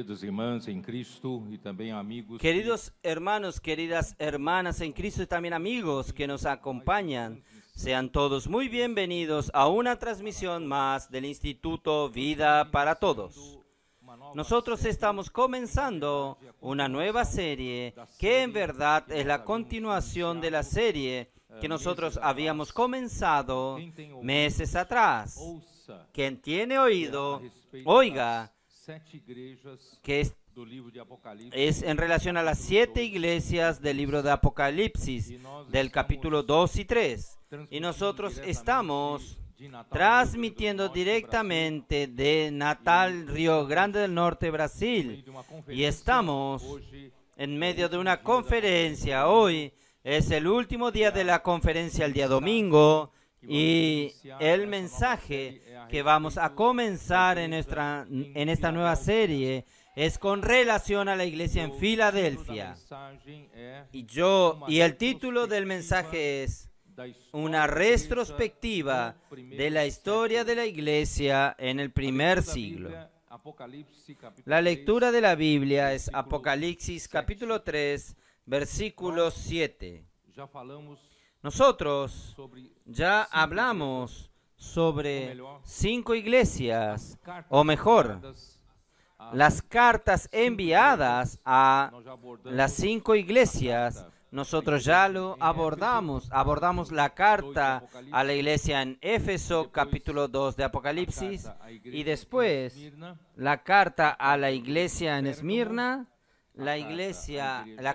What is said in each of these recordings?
queridas irmãs em Cristo e também amigos. Queridos hermanos, queridas hermanas en Cristo y también amigos que nos acompañan, sean todos muy bienvenidos a una transmisión más del Instituto Vida para Todos. Nosotros estamos comenzando una nueva serie que en verdad es la continuación de la serie que nosotros habíamos comenzado meses atrás. Quien tiene oído, oiga, que es en relación a las 7 iglesias del libro de Apocalipsis, del capítulo 2 y 3. Y nosotros estamos transmitiendo directamente de Natal, Río Grande del Norte, Brasil. Y estamos en medio de una conferencia. Hoy es el último día de la conferencia, el día domingo. Y el mensaje que vamos a comenzar en esta nueva serie es con relación a la iglesia en Filadelfia. Y el título del mensaje es una retrospectiva de la historia de la iglesia en el primer siglo. La lectura de la Biblia es Apocalipsis capítulo 3, versículo 7. Nosotros ya hablamos sobre 5 iglesias, o mejor, las cartas enviadas a las 5 iglesias. Nosotros ya lo abordamos. Abordamos la carta a la iglesia en Éfeso, capítulo 2 de Apocalipsis, y después la carta a la iglesia en Esmirna, la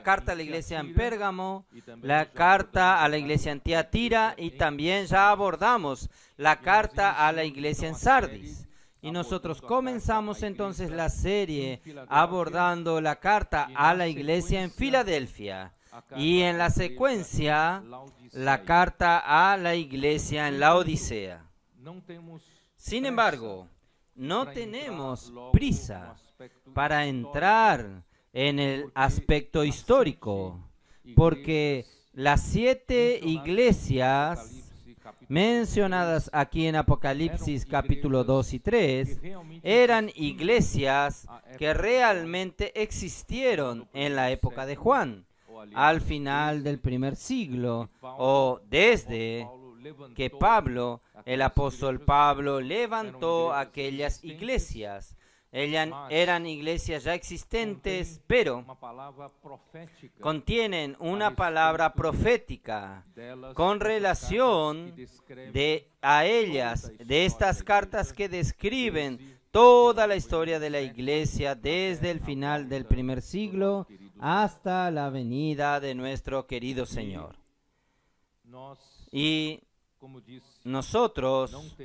carta a la iglesia en Pérgamo, la carta a la iglesia en Tiatira, y también ya abordamos la carta a la iglesia en Sardis. Y nosotros comenzamos entonces la serie abordando la carta a la iglesia en Filadelfia. Y en la secuencia, la carta a la iglesia en Laodicea. Sin embargo, no tenemos prisa para entrar en el aspecto histórico, porque las 7 iglesias mencionadas aquí en Apocalipsis capítulo 2 y 3 eran iglesias que realmente existieron en la época de Juan, al final del primer siglo, o desde que el apóstol Pablo, levantó aquellas iglesias. Eran iglesias ya existentes, pero contienen una palabra profética con relación a ellas, de estas cartas que describen toda la historia de la iglesia desde el final del primer siglo hasta la venida de nuestro querido Señor. Y nosotros,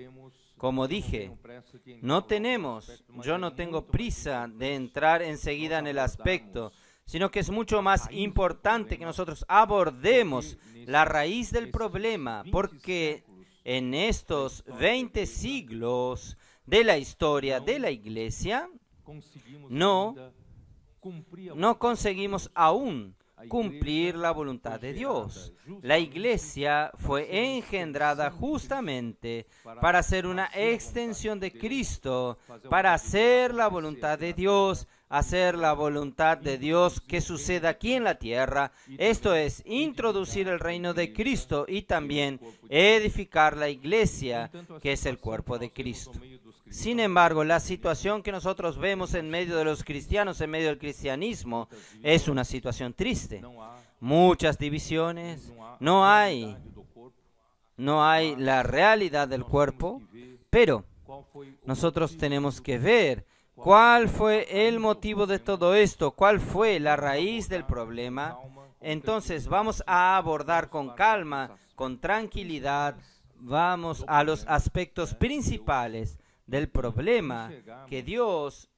como dije, yo no tengo prisa de entrar enseguida en el aspecto, sino que es mucho más importante que nosotros abordemos la raíz del problema, porque en estos 20 siglos de la historia de la iglesia, no conseguimos aún cumplir la voluntad de Dios. La iglesia fue engendrada justamente para ser una extensión de Cristo, para hacer la voluntad de Dios, hacer la voluntad de Dios que suceda aquí en la tierra. Esto es, introducir el reino de Cristo y también edificar la iglesia, que es el cuerpo de Cristo. Sin embargo, la situación que nosotros vemos en medio de los cristianos, en medio del cristianismo, es una situación triste. Muchas divisiones, no hay la realidad del cuerpo, pero nosotros tenemos que ver cuál fue el motivo de todo esto, cuál fue la raíz del problema. Entonces vamos a abordar con calma, con tranquilidad, vamos a los aspectos principales del problema que Dios,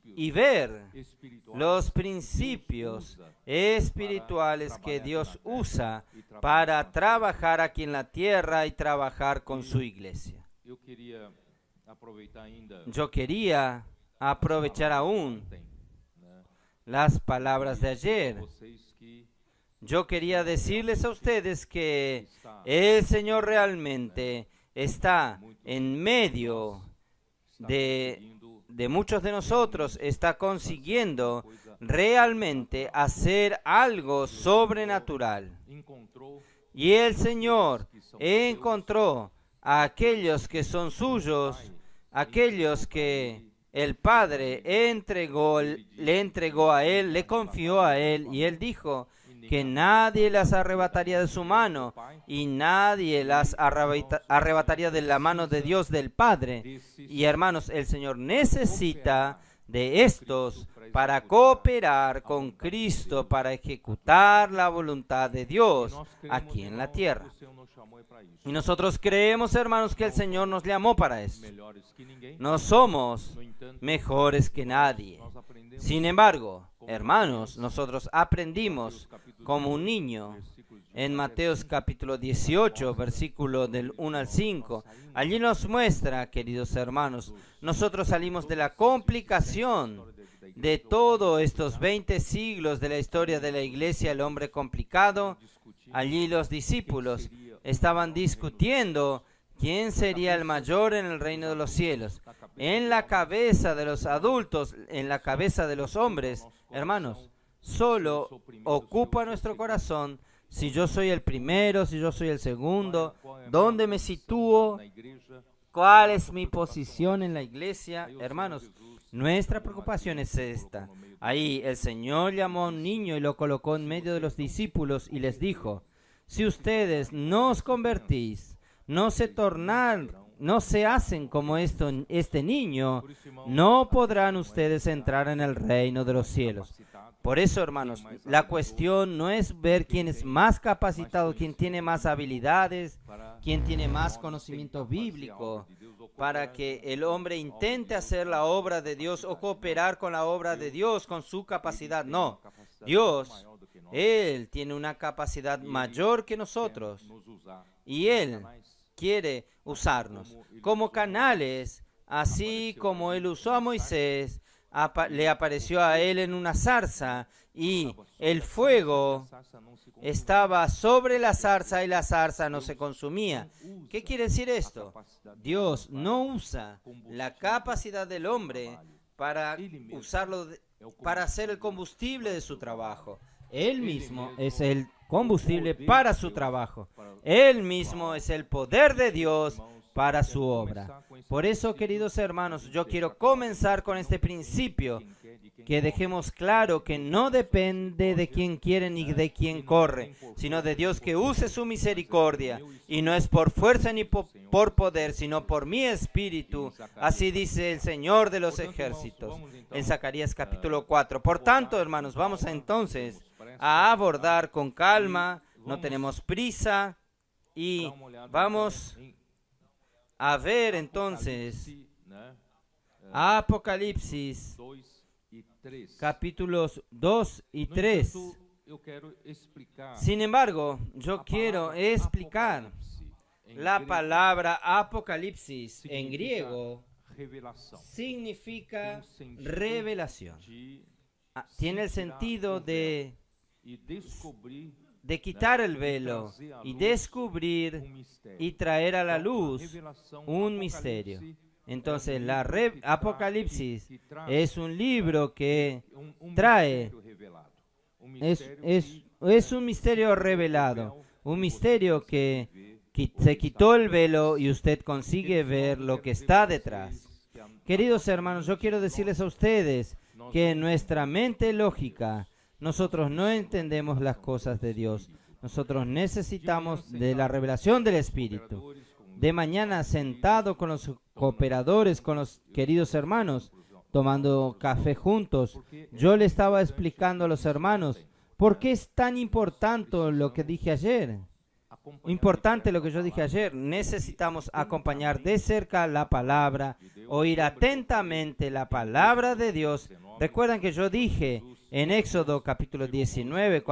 y ver los principios espirituales que Dios usa para trabajar aquí en la tierra y trabajar con su iglesia. Yo quería aprovechar aún las palabras de ayer. Yo quería decirles a ustedes que el Señor realmente está en medio de de muchos de nosotros está consiguiendo realmente hacer algo sobrenatural. Y el Señor encontró a aquellos que son suyos, aquellos que el Padre le entregó a Él, le confió a Él, y Él dijo que nadie las arrebataría de su mano y nadie las arrebataría de la mano de Dios, del Padre. Y hermanos, el Señor necesita de estos para cooperar con Cristo, para ejecutar la voluntad de Dios aquí en la tierra. Y nosotros creemos, hermanos, que el Señor nos llamó para eso. No somos mejores que nadie. Sin embargo, hermanos, nosotros aprendimos como un niño en Mateos capítulo 18, versículo del 1 al 5. Allí nos muestra, queridos hermanos, nosotros salimos de la complicación de todos estos 20 siglos de la historia de la iglesia, el hombre complicado. Allí los discípulos estaban discutiendo quién sería el mayor en el reino de los cielos. En la cabeza de los adultos, en la cabeza de los hombres, hermanos, solo ocupa nuestro corazón si yo soy el primero, si yo soy el segundo, dónde me sitúo, cuál es mi posición en la iglesia. Hermanos, nuestra preocupación es esta. Ahí el Señor llamó a un niño y lo colocó en medio de los discípulos y les dijo: si ustedes no os convertís, no se hacen como este niño, no podrán ustedes entrar en el reino de los cielos. Por eso, hermanos, la cuestión no es ver quién es más capacitado, quién tiene más habilidades, quién tiene más conocimiento bíblico, para que el hombre intente hacer la obra de Dios o cooperar con la obra de Dios con su capacidad. No, Dios, Él tiene una capacidad mayor que nosotros y Él quiere usarnos como canales, así como Él usó a Moisés. Le apareció a él en una zarza y el fuego estaba sobre la zarza y la zarza no se consumía. ¿Qué quiere decir esto? Dios no usa la capacidad del hombre para usarlo para hacer el combustible de su trabajo. Él mismo es el combustible para su trabajo. Él mismo es el poder de Dios para su obra. Por eso, queridos hermanos, yo quiero comenzar con este principio, que dejemos claro que no depende de quién quiere ni de quién corre, sino de Dios que use su misericordia, y no es por fuerza ni por poder, sino por mi espíritu, así dice el Señor de los ejércitos, en Zacarías capítulo 4. Por tanto, hermanos, vamos entonces a abordar con calma, no tenemos prisa, y vamos a ver entonces Apocalipsis capítulos 2 y 3. Sin embargo, yo quiero explicar la palabra Apocalipsis en griego. Significa revelación. Tiene el sentido de quitar el velo y descubrir y traer a la luz un misterio. Entonces, Apocalipsis es un libro que trae, es un misterio revelado, un misterio que se quitó el velo y usted consigue ver lo que está detrás. Queridos hermanos, yo quiero decirles a ustedes que en nuestra mente lógica, nosotros no entendemos las cosas de Dios. Nosotros necesitamos de la revelación del Espíritu. De mañana, sentado con los cooperadores, con los queridos hermanos, tomando café juntos, yo le estaba explicando a los hermanos por qué es tan importante lo que dije ayer. Importante lo que yo dije ayer. Necesitamos acompañar de cerca la palabra, oír atentamente la palabra de Dios. Recuerdan que yo dije en Éxodo capítulo 19,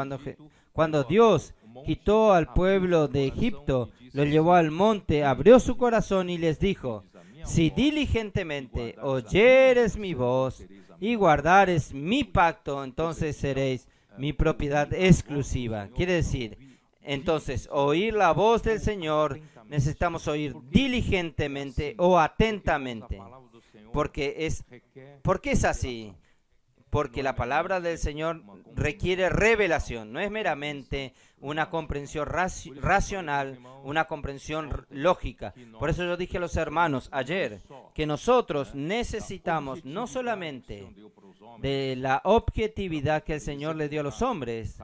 cuando Dios quitó al pueblo de Egipto, lo llevó al monte, abrió su corazón y les dijo: si diligentemente oyeres mi voz y guardares mi pacto, entonces seréis mi propiedad exclusiva. Quiere decir, entonces, oír la voz del Señor, necesitamos oír diligentemente o atentamente. ¿Por qué es así? Porque la palabra del Señor requiere revelación, no es meramente una comprensión racional, una comprensión lógica. Por eso yo dije a los hermanos ayer que nosotros necesitamos no solamente de la objetividad que el Señor le dio a los hombres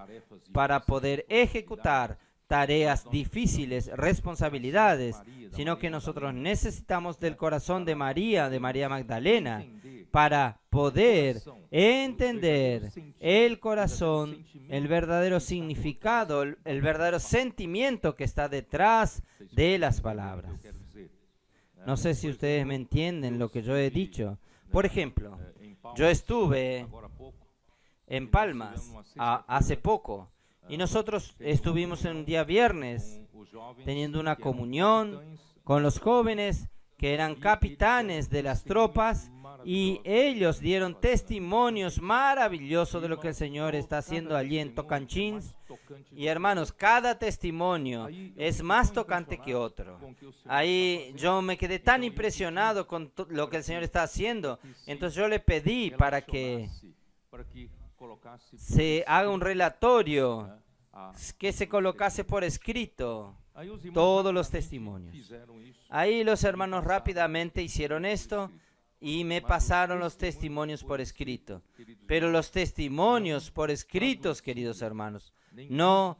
para poder ejecutar tareas difíciles, responsabilidades, sino que nosotros necesitamos del corazón de María Magdalena, para poder entender el corazón, el verdadero significado, el verdadero sentimiento que está detrás de las palabras. No sé si ustedes me entienden lo que yo he dicho. Por ejemplo, yo estuve en Palmas hace poco y nosotros estuvimos en un día viernes teniendo una comunión con los jóvenes que eran capitanes de las tropas, y ellos dieron testimonios maravillosos de lo que el Señor está haciendo allí en Tocantins. Y hermanos, cada testimonio es más tocante que otro. Ahí yo me quedé tan impresionado con lo que el Señor está haciendo. Entonces yo le pedí para que se haga un relatorio, que se colocase por escrito todos los testimonios. Ahí los hermanos rápidamente hicieron esto y me pasaron los testimonios por escrito. Pero los testimonios por escritos, queridos hermanos, no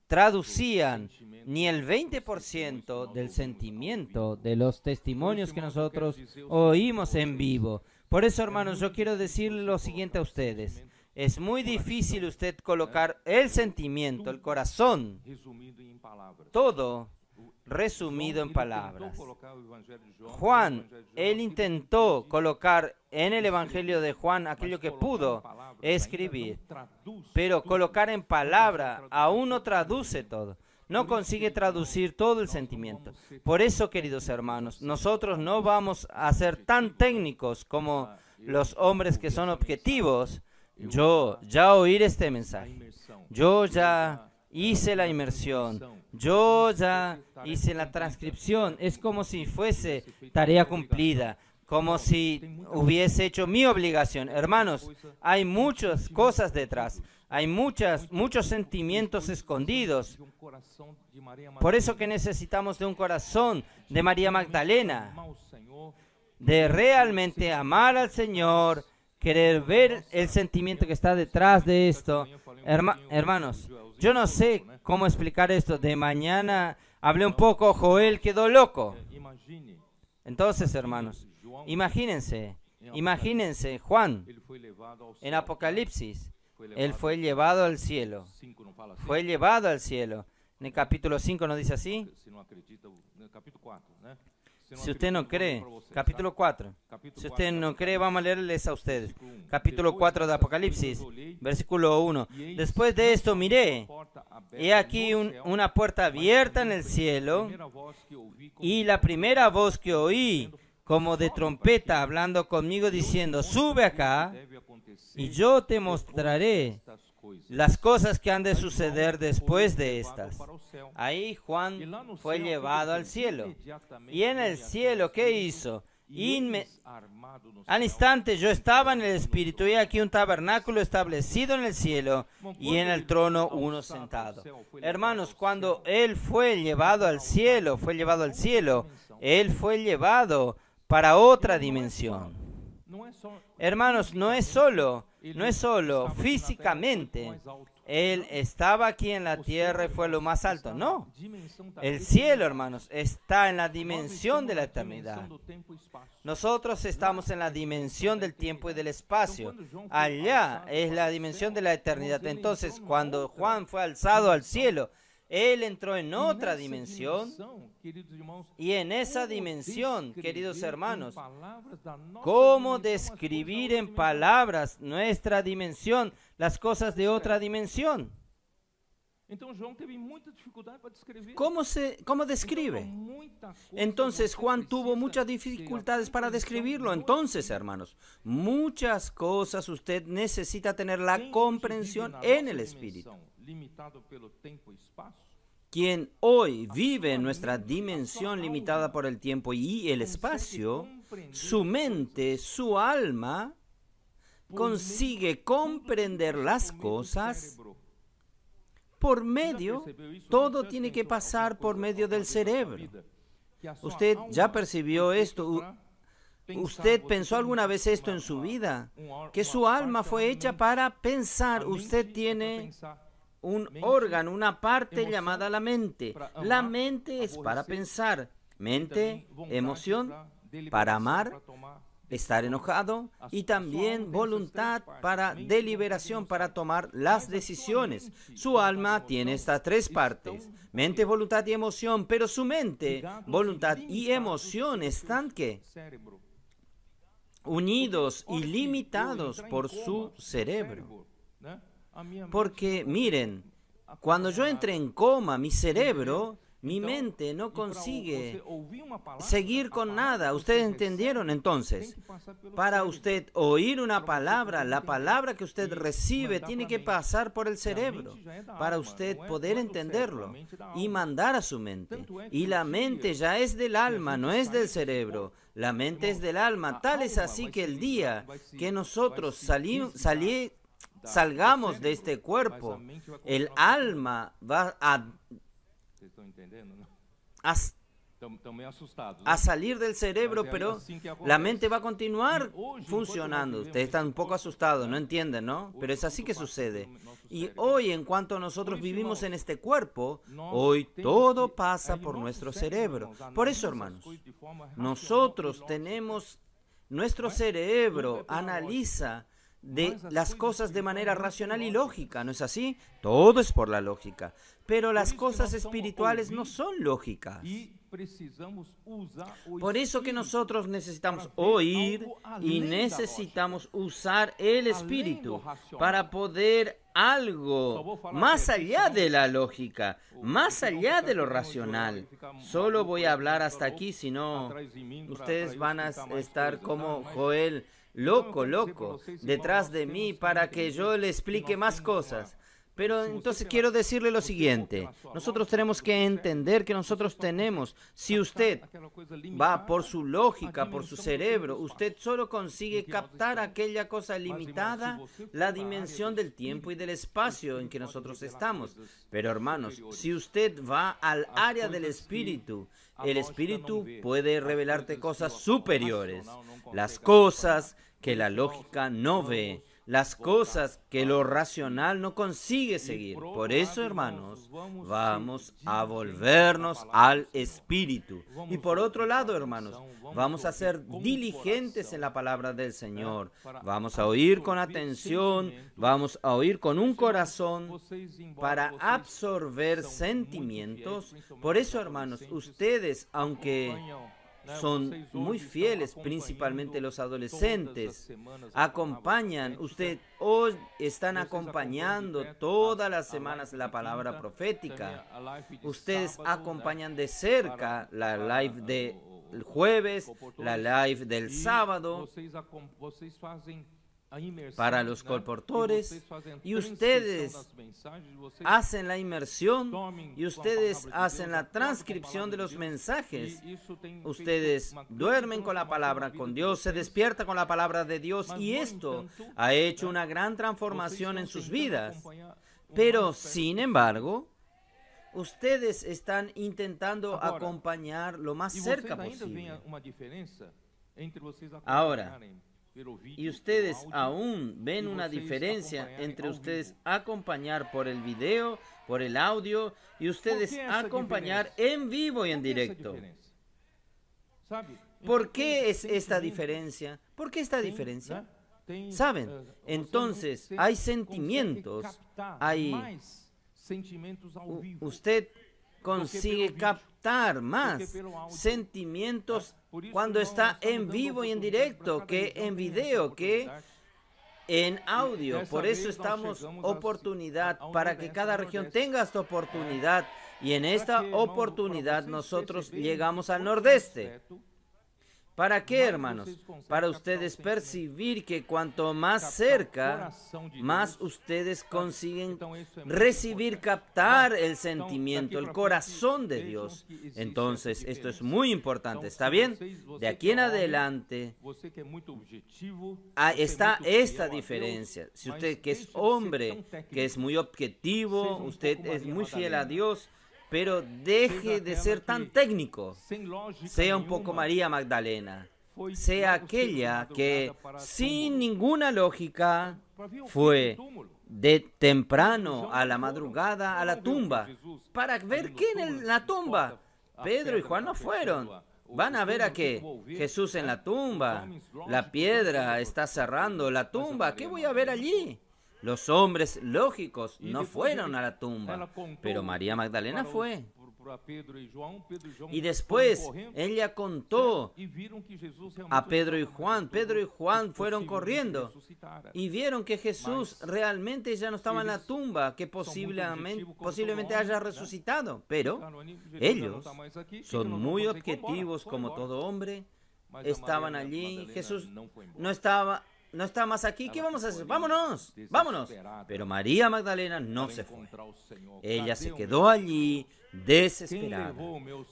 traducían ni el 20% del sentimiento de los testimonios que nosotros oímos en vivo. Por eso, hermanos, yo quiero decirle lo siguiente a ustedes. Es muy difícil usted colocar el sentimiento, el corazón, todo resumido en palabras. Juan, él intentó colocar en el Evangelio de Juan aquello que pudo escribir, pero colocar en palabra aún no traduce todo. No consigue traducir todo el sentimiento. Por eso, queridos hermanos, nosotros no vamos a ser tan técnicos como los hombres que son objetivos. Yo ya oí este mensaje. Yo ya hice la inmersión. Yo ya hice la transcripción. Es como si fuese tarea cumplida, como si hubiese hecho mi obligación. Hermanos, hay muchas cosas detrás. Hay muchos sentimientos escondidos. Por eso que necesitamos de un corazón de María Magdalena, de realmente amar al Señor, querer ver el sentimiento que está detrás de esto. Hermanos, yo no sé cómo explicar esto. De mañana hablé un poco, Joel quedó loco. Entonces, hermanos, imagínense, Juan, en Apocalipsis, él fue llevado al cielo. Fue llevado al cielo. En el capítulo 5 ¿no dice así? Si usted no cree, capítulo 4. Si usted no cree, vamos a leerles a ustedes. Capítulo 4 de Apocalipsis, versículo 1. Después de esto miré, he aquí una puerta abierta en el cielo, y la primera voz que oí, como de trompeta, hablando conmigo, diciendo, sube acá, y yo te mostraré las cosas que han de suceder después de estas. Ahí Juan fue llevado al cielo. Y en el cielo, ¿qué hizo? Al instante yo estaba en el Espíritu, y aquí un tabernáculo establecido en el cielo, y en el trono uno sentado. Hermanos, cuando él fue llevado al cielo, él fue llevado para otra dimensión. Hermanos, no es solo físicamente. Él estaba aquí en la tierra y fue lo más alto. No. El cielo, hermanos, está en la dimensión de la eternidad. Nosotros estamos en la dimensión del tiempo y del espacio. Allá es la dimensión de la eternidad. Entonces, cuando Juan fue alzado al cielo, él entró en otra dimensión, y en esa dimensión, queridos hermanos, ¿cómo describir en palabras nuestra dimensión, las cosas de otra dimensión? ¿Cómo describe? Entonces Juan tuvo muchas dificultades para describirlo. Entonces, hermanos, muchas cosas usted necesita tener la comprensión en el Espíritu. quien hoy vive en nuestra dimensión limitada por el tiempo y el espacio, su mente, su alma, consigue comprender las cosas por medio, todo tiene que pasar por medio del cerebro. ¿Usted ya percibió esto? ¿Usted pensó alguna vez esto en su vida? Que su alma fue hecha para pensar. Usted tiene un órgano, una parte llamada la mente. La mente es para pensar. Mente, emoción, para amar, estar enojado y también voluntad para deliberación, para tomar las decisiones. Su alma tiene estas tres partes, mente, voluntad y emoción, pero su mente, voluntad y emoción están ¿qué? Unidos y limitados por su cerebro. Porque miren, cuando yo entré en coma, mi cerebro, mi mente no consigue seguir con nada. ¿Ustedes entendieron? Entonces, para usted oír una palabra, la palabra que usted recibe tiene que pasar por el cerebro para usted poder entenderlo y mandar a su mente. Y la mente ya es del alma, no es del cerebro. La mente es del alma. Tal es así que el día que nosotros salgamos de este cuerpo, el alma va a salir del cerebro, pero la mente va a continuar funcionando. Ustedes están un poco asustados, no entienden, ¿no? Pero es así que sucede. Y hoy, en cuanto nosotros vivimos en este cuerpo, hoy todo pasa por nuestro cerebro. Por eso, hermanos, nosotros tenemos, nuestro cerebro analiza de las cosas de manera racional y lógica, ¿no es así? Todo es por la lógica, pero las cosas espirituales no son lógicas. Por eso que nosotros necesitamos oír y necesitamos usar el espíritu para poder algo más allá de la lógica, más allá de lo racional. Solo voy a hablar hasta aquí, si no, ustedes van a estar como Joel, loco, detrás de mí para que yo le explique más cosas. Pero entonces quiero decirle lo siguiente. Nosotros tenemos que entender que nosotros tenemos, si usted va por su lógica, por su cerebro, usted solo consigue captar aquella cosa limitada, la dimensión del tiempo y del espacio en que nosotros estamos. Pero hermanos, si usted va al área del espíritu, el espíritu puede revelarte cosas superiores, las cosas que la lógica no ve, las cosas que lo racional no consigue seguir. Por eso, hermanos, vamos a volvernos al Espíritu. Y por otro lado, hermanos, vamos a ser diligentes en la palabra del Señor. Vamos a oír con atención, vamos a oír con un corazón para absorber sentimientos. Por eso, hermanos, ustedes, aunque son muy fieles, principalmente los adolescentes, acompañan, hoy están acompañando todas las semanas la palabra profética, ustedes acompañan de cerca la live del jueves, la live del sábado, para los colportores, y ustedes hacen la inmersión y ustedes hacen la transcripción de los mensajes. Ustedes duermen con la palabra con Dios, se despiertan con la palabra de Dios y esto ha hecho una gran transformación en sus vidas. Pero, sin embargo, ustedes están intentando acompañar lo más cerca posible. Ahora, y ustedes aún ven una diferencia entre ustedes acompañar por el video, por el audio, y ustedes acompañar en vivo y en directo. ¿Por qué es esta diferencia? ¿Por qué esta diferencia? ¿Saben? Entonces, hay sentimientos, usted consigue captar más sentimientos cuando está en vivo y en directo que en video, que en audio. Por eso estamos oportunidad para que cada región tenga esta oportunidad, y en esta oportunidad nosotros llegamos al nordeste. ¿Para qué, hermanos? Para ustedes percibir que cuanto más cerca, más ustedes consiguen recibir, captar el sentimiento, el corazón de Dios. Entonces, esto es muy importante, ¿está bien? De aquí en adelante está esta diferencia. Si usted que es hombre, que es muy objetivo, usted es muy fiel a Dios, pero deje de ser tan técnico. Sea un poco María Magdalena. Sea aquella que sin ninguna lógica fue de temprano a la madrugada a la tumba para ver quién en la tumba. Pedro y Juan no fueron. Van a ver a qué. Jesús en la tumba. La piedra está cerrando la tumba. ¿Qué voy a ver allí? Los hombres lógicos no fueron a la tumba, pero María Magdalena fue. Y después ella contó a Pedro y Juan. Pedro y Juan fueron corriendo y vieron que Jesús realmente ya no estaba en la tumba, que posiblemente haya resucitado. Pero ellos son muy objetivos como todo hombre. Estaban allí. Jesús no está más aquí. ¿Qué vamos a hacer? Vámonos, vámonos. Pero María Magdalena no se fue. Ella se quedó allí desesperada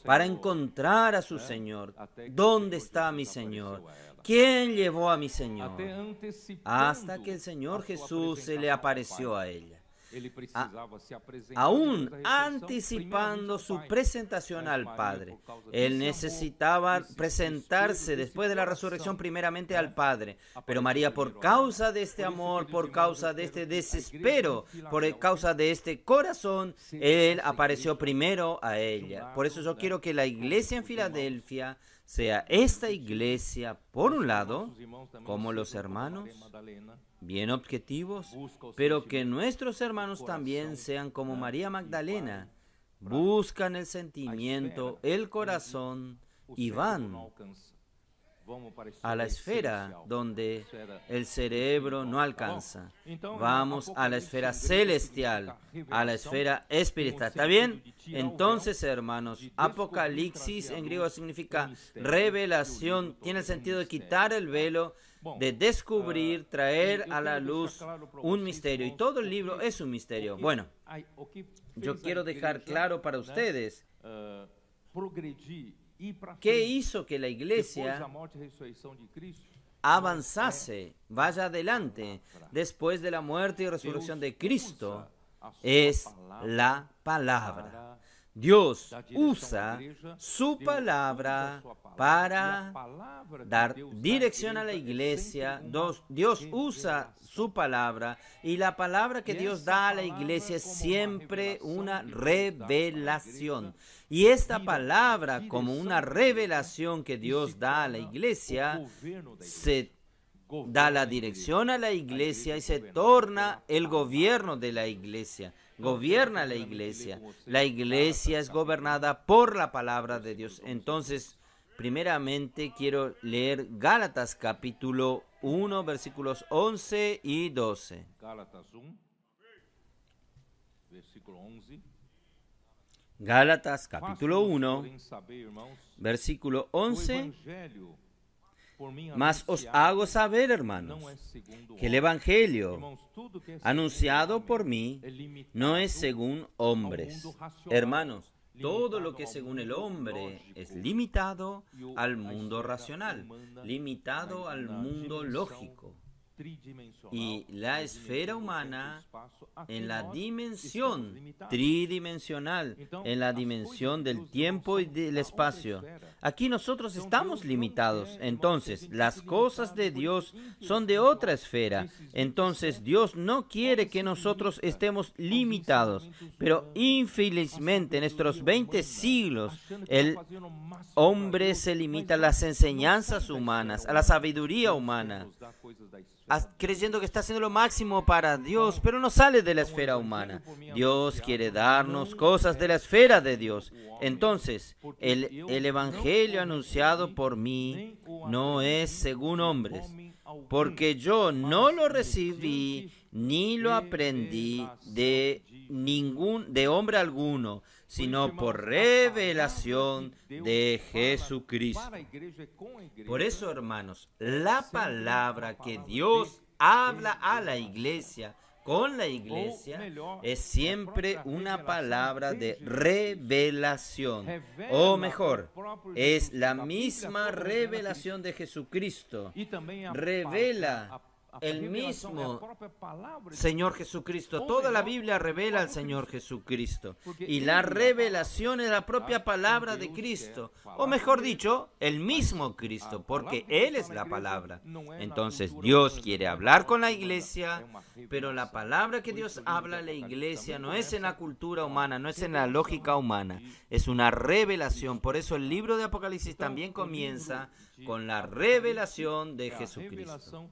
para encontrar a su Señor. ¿Dónde está mi Señor? ¿Quién llevó a mi Señor? Hasta que el Señor Jesús se le apareció a ella. Aún anticipando su presentación al Padre. Él necesitaba presentarse después de la resurrección primeramente al Padre. Pero María, por causa de este amor, por causa de este desespero, por causa de este corazón, Él apareció primero a ella. Por eso yo quiero que la iglesia en Filadelfia sea esta iglesia, por un lado, como los hermanos, bien objetivos, pero que nuestros hermanos también sean como María Magdalena, buscan el sentimiento, el corazón y van a la esfera donde el cerebro no alcanza. Vamos a la esfera celestial, a la esfera espiritual. ¿Está bien? Entonces, hermanos, Apocalipsis en griego significa revelación, tiene el sentido de quitar el velo, de descubrir, traer a la luz un misterio. Y todo el libro es un misterio. Bueno, yo quiero dejar claro para ustedes qué hizo que la iglesia avanzase, vaya adelante, después de la muerte y resurrección de Cristo. Es la palabra. Dios usa su palabra para dar dirección a la iglesia. Dios usa su palabra y la palabra que Dios da a la iglesia es siempre una revelación. Y esta palabra, como una revelación que Dios da a la iglesia, se da la dirección a la iglesia y se torna el gobierno de la iglesia. Gobierna la iglesia. La iglesia es gobernada por la palabra de Dios. Entonces, primeramente quiero leer Gálatas capítulo 1, versículos 11 y 12. Gálatas 1, versículo 11. Gálatas capítulo 1, versículo 11. Mas os hago saber, hermanos, que el Evangelio anunciado por mí no es según hombres. Hermanos, todo lo que es según el hombre es limitado al mundo racional, limitado al mundo lógico. Y la esfera humana en la dimensión tridimensional, en la dimensión del tiempo y del espacio. Aquí nosotros estamos limitados. Entonces, las cosas de Dios son de otra esfera. Entonces, Dios no quiere que nosotros estemos limitados. Pero infelizmente, en estos 20 siglos, el hombre se limita a las enseñanzas humanas, a la sabiduría humana, creyendo que está haciendo lo máximo para Dios, pero no sale de la esfera humana. Dios quiere darnos cosas de la esfera de Dios. Entonces, el Evangelio anunciado por mí no es según hombres, porque yo no lo recibí ni lo aprendí de de hombre alguno, sino por revelación de Jesucristo. Por eso, hermanos, la palabra que Dios habla a la iglesia, con la iglesia, es siempre una palabra de revelación. O mejor, es la misma revelación de Jesucristo. Revela el mismo Señor Jesucristo. Toda la Biblia revela al Señor Jesucristo. Y la revelación es la propia palabra de Cristo. O mejor dicho, el mismo Cristo, porque Él es la palabra. Entonces Dios quiere hablar con la iglesia, pero la palabra que Dios habla a la iglesia no es en la cultura humana, no es en la lógica humana, es una revelación. Por eso el libro de Apocalipsis también comienza con la revelación de Jesucristo.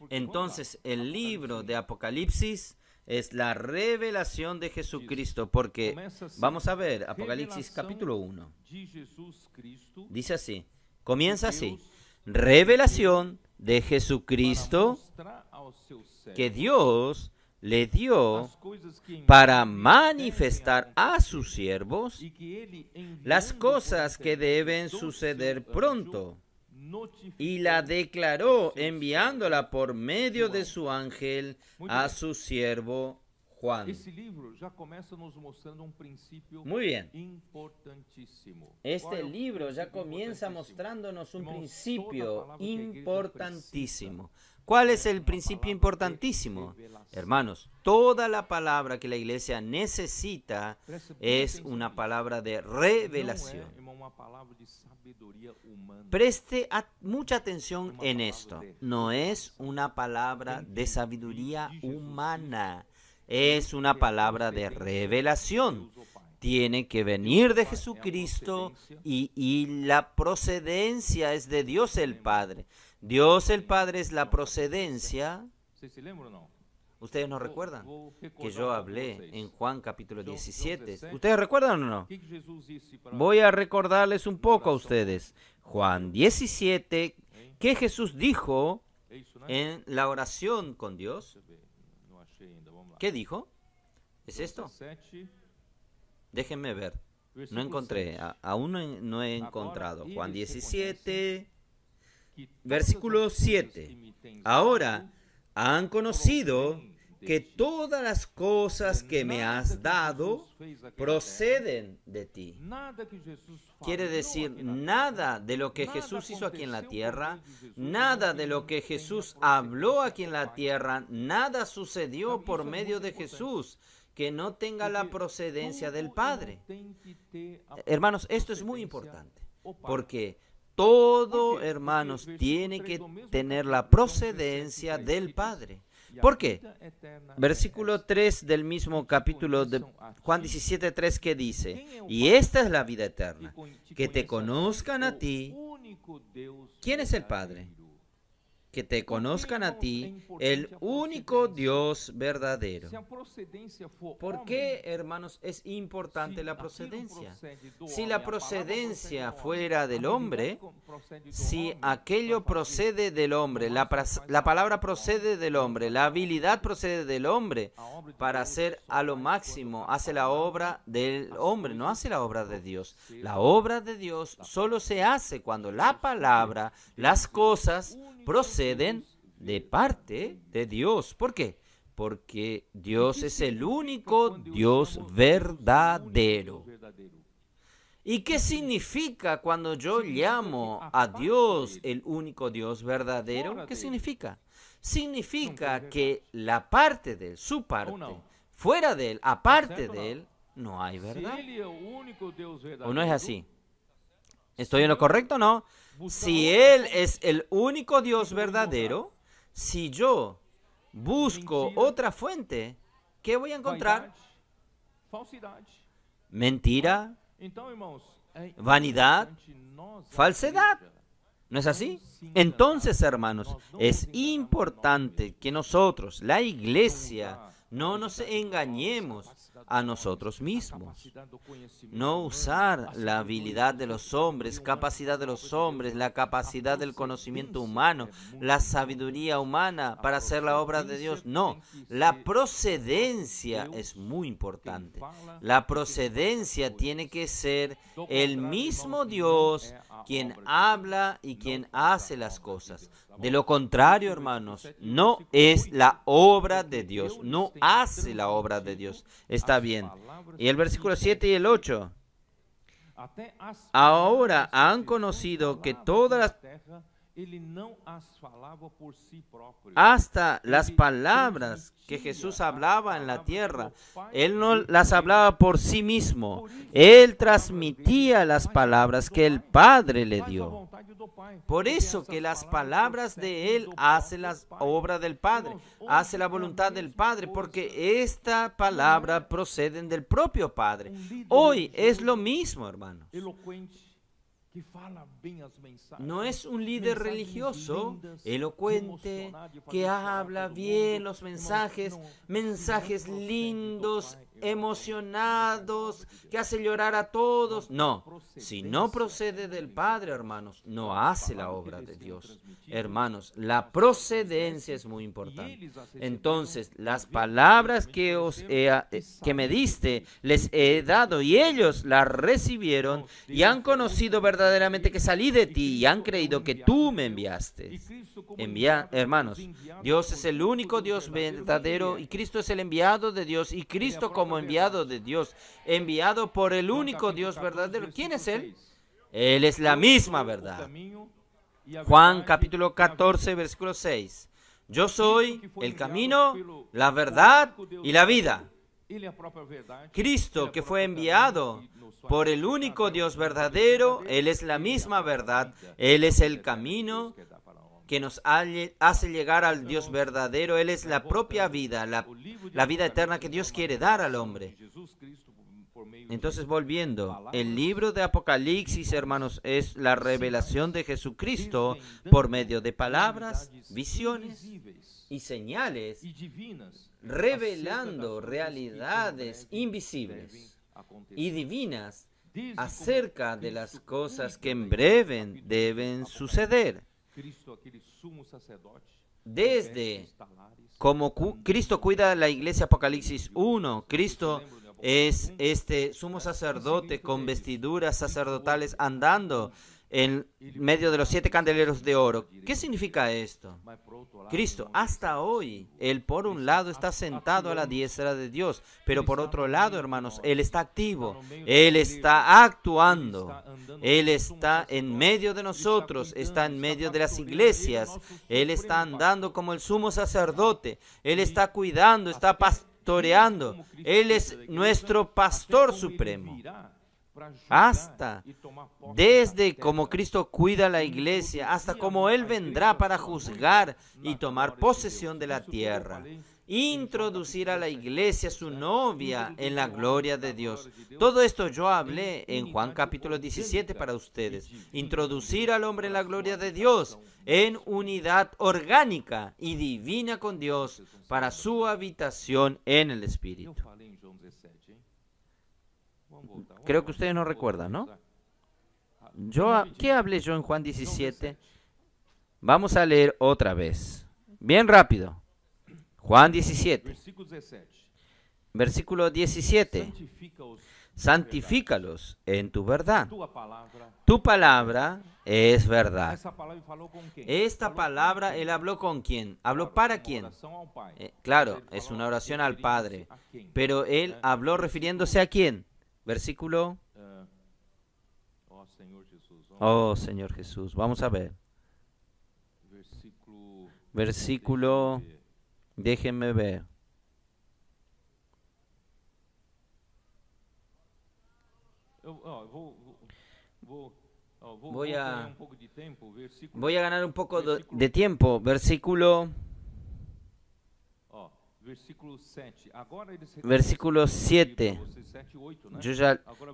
Entonces, el libro de Apocalipsis es la revelación de Jesucristo, porque vamos a ver Apocalipsis capítulo 1. Dice así, comienza así: revelación de Jesucristo que Dios le dio para manifestar a sus siervos las cosas que deben suceder pronto. Y la declaró enviándola por medio de su ángel a su siervo Juan. Muy bien. Este libro ya comienza mostrándonos un principio importantísimo. ¿Cuál es el principio importantísimo? Hermanos, toda la palabra que la iglesia necesita es una palabra de revelación. Preste mucha atención en esto. No es una palabra de sabiduría humana, es una palabra de revelación. Tiene que venir de Jesucristo y la procedencia es de Dios el Padre. Dios el Padre es la procedencia. ¿Ustedes no recuerdan que yo hablé en Juan capítulo 17? ¿Ustedes recuerdan o no? Voy a recordarles un poco a ustedes. Juan 17, ¿qué Jesús dijo en la oración con Dios? ¿Qué dijo? ¿Es esto? Déjenme ver. No encontré, aún no he encontrado. Juan 17, versículo 7. Ahora han conocido que todas las cosas que me has dado proceden de ti. Quiere decir, nada de lo que Jesús hizo aquí en la tierra, nada de lo que Jesús habló aquí en la tierra, nada sucedió por medio de Jesús que no tenga la procedencia del Padre. Hermanos, esto es muy importante, porque todo, hermanos, tiene que tener la procedencia del Padre. ¿Por qué? Versículo 3 del mismo capítulo de Juan 17:3, que dice: y esta es la vida eterna, que te conozcan a ti. ¿Quién es el Padre? Que te conozcan a ti, el único Dios verdadero. ¿Por qué, hermanos, es importante la procedencia? Si la procedencia fuera del hombre, si aquello procede del hombre, la palabra procede del hombre, la habilidad procede del hombre, para hacer a lo máximo, hace la obra del hombre, no hace la obra de Dios. La obra de Dios solo se hace cuando la palabra, las cosas, proceden de parte de Dios. ¿Por qué? Porque Dios es el único Dios verdadero. ¿Y qué significa cuando yo llamo a Dios el único Dios verdadero? ¿Qué significa? Significa que la parte de él, su parte, fuera de él, aparte de él, no hay verdad. ¿O no es así? ¿Estoy en lo correcto o no? Si Él es el único Dios verdadero, si yo busco otra fuente, ¿qué voy a encontrar? Mentira, vanidad, falsedad. ¿No es así? Entonces, hermanos, es importante que nosotros, la iglesia, No nos engañemos a nosotros mismos. No usar la habilidad de los hombres, capacidad de los hombres, la capacidad del conocimiento humano, la sabiduría humana para hacer la obra de Dios. No, la procedencia es muy importante. La procedencia tiene que ser el mismo Dios quien habla y quien hace las cosas. De lo contrario, hermanos, no es la obra de Dios, no hace la obra de Dios. Está bien. Y el versículo 7 y el 8. Ahora han conocido que todas las hasta las palabras que Jesús hablaba en la tierra, Él no las hablaba por sí mismo. Él transmitía las palabras que el Padre le dio. Por eso que las palabras de Él hacen la obra del Padre, hace la voluntad del Padre, porque esta palabra proceden del propio Padre. Hoy es lo mismo, hermanos. No es un líder religioso, elocuente, que habla bien los mensajes, mensajes lindos, emocionados, que hace llorar a todos. No, si no procede del Padre, hermanos, no hace la obra de Dios. Hermanos, la procedencia es muy importante. Entonces, las palabras que me diste, les he dado, y ellos las recibieron, y han conocido verdaderamente que salí de ti, y han creído que tú me enviaste. Hermanos, Dios es el único Dios verdadero, y Cristo es el enviado de Dios, y Cristo como enviado de Dios, enviado por el único Dios verdadero. ¿Quién es Él? Él es la misma verdad. Juan capítulo 14, versículo 6. Yo soy el camino, la verdad y la vida. Cristo, que fue enviado por el único Dios verdadero, Él es la misma verdad, Él es el camino que nos hace llegar al Dios verdadero, Él es la propia vida, la vida eterna que Dios quiere dar al hombre. Entonces, volviendo, el libro de Apocalipsis, hermanos, es la revelación de Jesucristo por medio de palabras, visiones y señales, revelando realidades invisibles y divinas acerca de las cosas que en breve deben suceder. Desde como Cristo cuida la iglesia, Apocalipsis 1, Cristo es este sumo sacerdote con vestiduras sacerdotales andando en medio de los 7 candeleros de oro. ¿Qué significa esto? Cristo, hasta hoy, Él por un lado está sentado a la diestra de Dios, pero por otro lado, hermanos, Él está activo, Él está actuando, Él está en medio de nosotros, está en medio de las iglesias, Él está andando como el sumo sacerdote, Él está cuidando, está pastoreando, Él es nuestro pastor supremo. Hasta desde como Cristo cuida la iglesia, hasta como Él vendrá para juzgar y tomar posesión de la tierra, introducir a la iglesia, su novia, en la gloria de Dios. Todo esto yo hablé en Juan capítulo 17 para ustedes. Introducir al hombre en la gloria de Dios, en unidad orgánica y divina con Dios, para su habitación en el Espíritu. Creo que ustedes no recuerdan, ¿no? ¿Qué hablé yo en Juan 17? Vamos a leer otra vez. Bien rápido. Juan 17. Versículo 17. Santifícalos en tu verdad. Tu palabra es verdad. Esta palabra, Él habló con quién. ¿Habló para quién? Claro, es una oración al Padre. Pero Él habló refiriéndose a quién. Versículo. Oh, Señor Jesús. Vamos a ver. Versículo. Déjenme ver. Voy a ganar un poco de tiempo. Versículo 7. Yo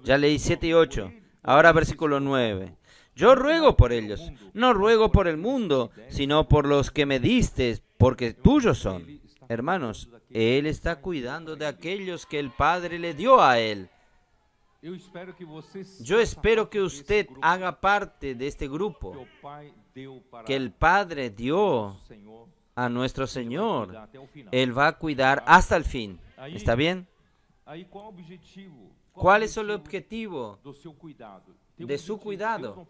ya leí 7 y 8. Ahora versículo 9. Yo ruego por ellos. No ruego por el mundo, sino por los que me diste, porque tuyos son. Hermanos, Él está cuidando de aquellos que el Padre le dio a Él. Yo espero que usted haga parte de este grupo que el Padre dio a nuestro Señor. Él va a cuidar hasta el fin. ¿Está bien? ¿Cuál es el objetivo de su cuidado?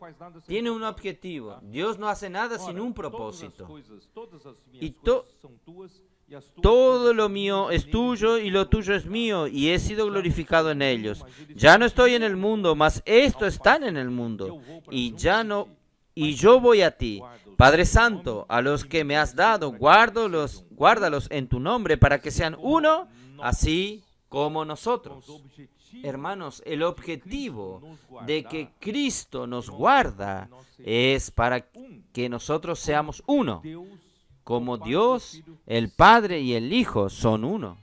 Tiene un objetivo. Dios no hace nada sin un propósito. Y todo lo mío es tuyo y lo tuyo es mío, y he sido glorificado en ellos. Ya no estoy en el mundo, mas estos están en el mundo, y yo voy a ti. Padre Santo, a los que me has dado, guárdalos en tu nombre para que sean uno, así como nosotros. Hermanos, el objetivo de que Cristo nos guarda es para que nosotros seamos uno, como Dios, el Padre y el Hijo son uno.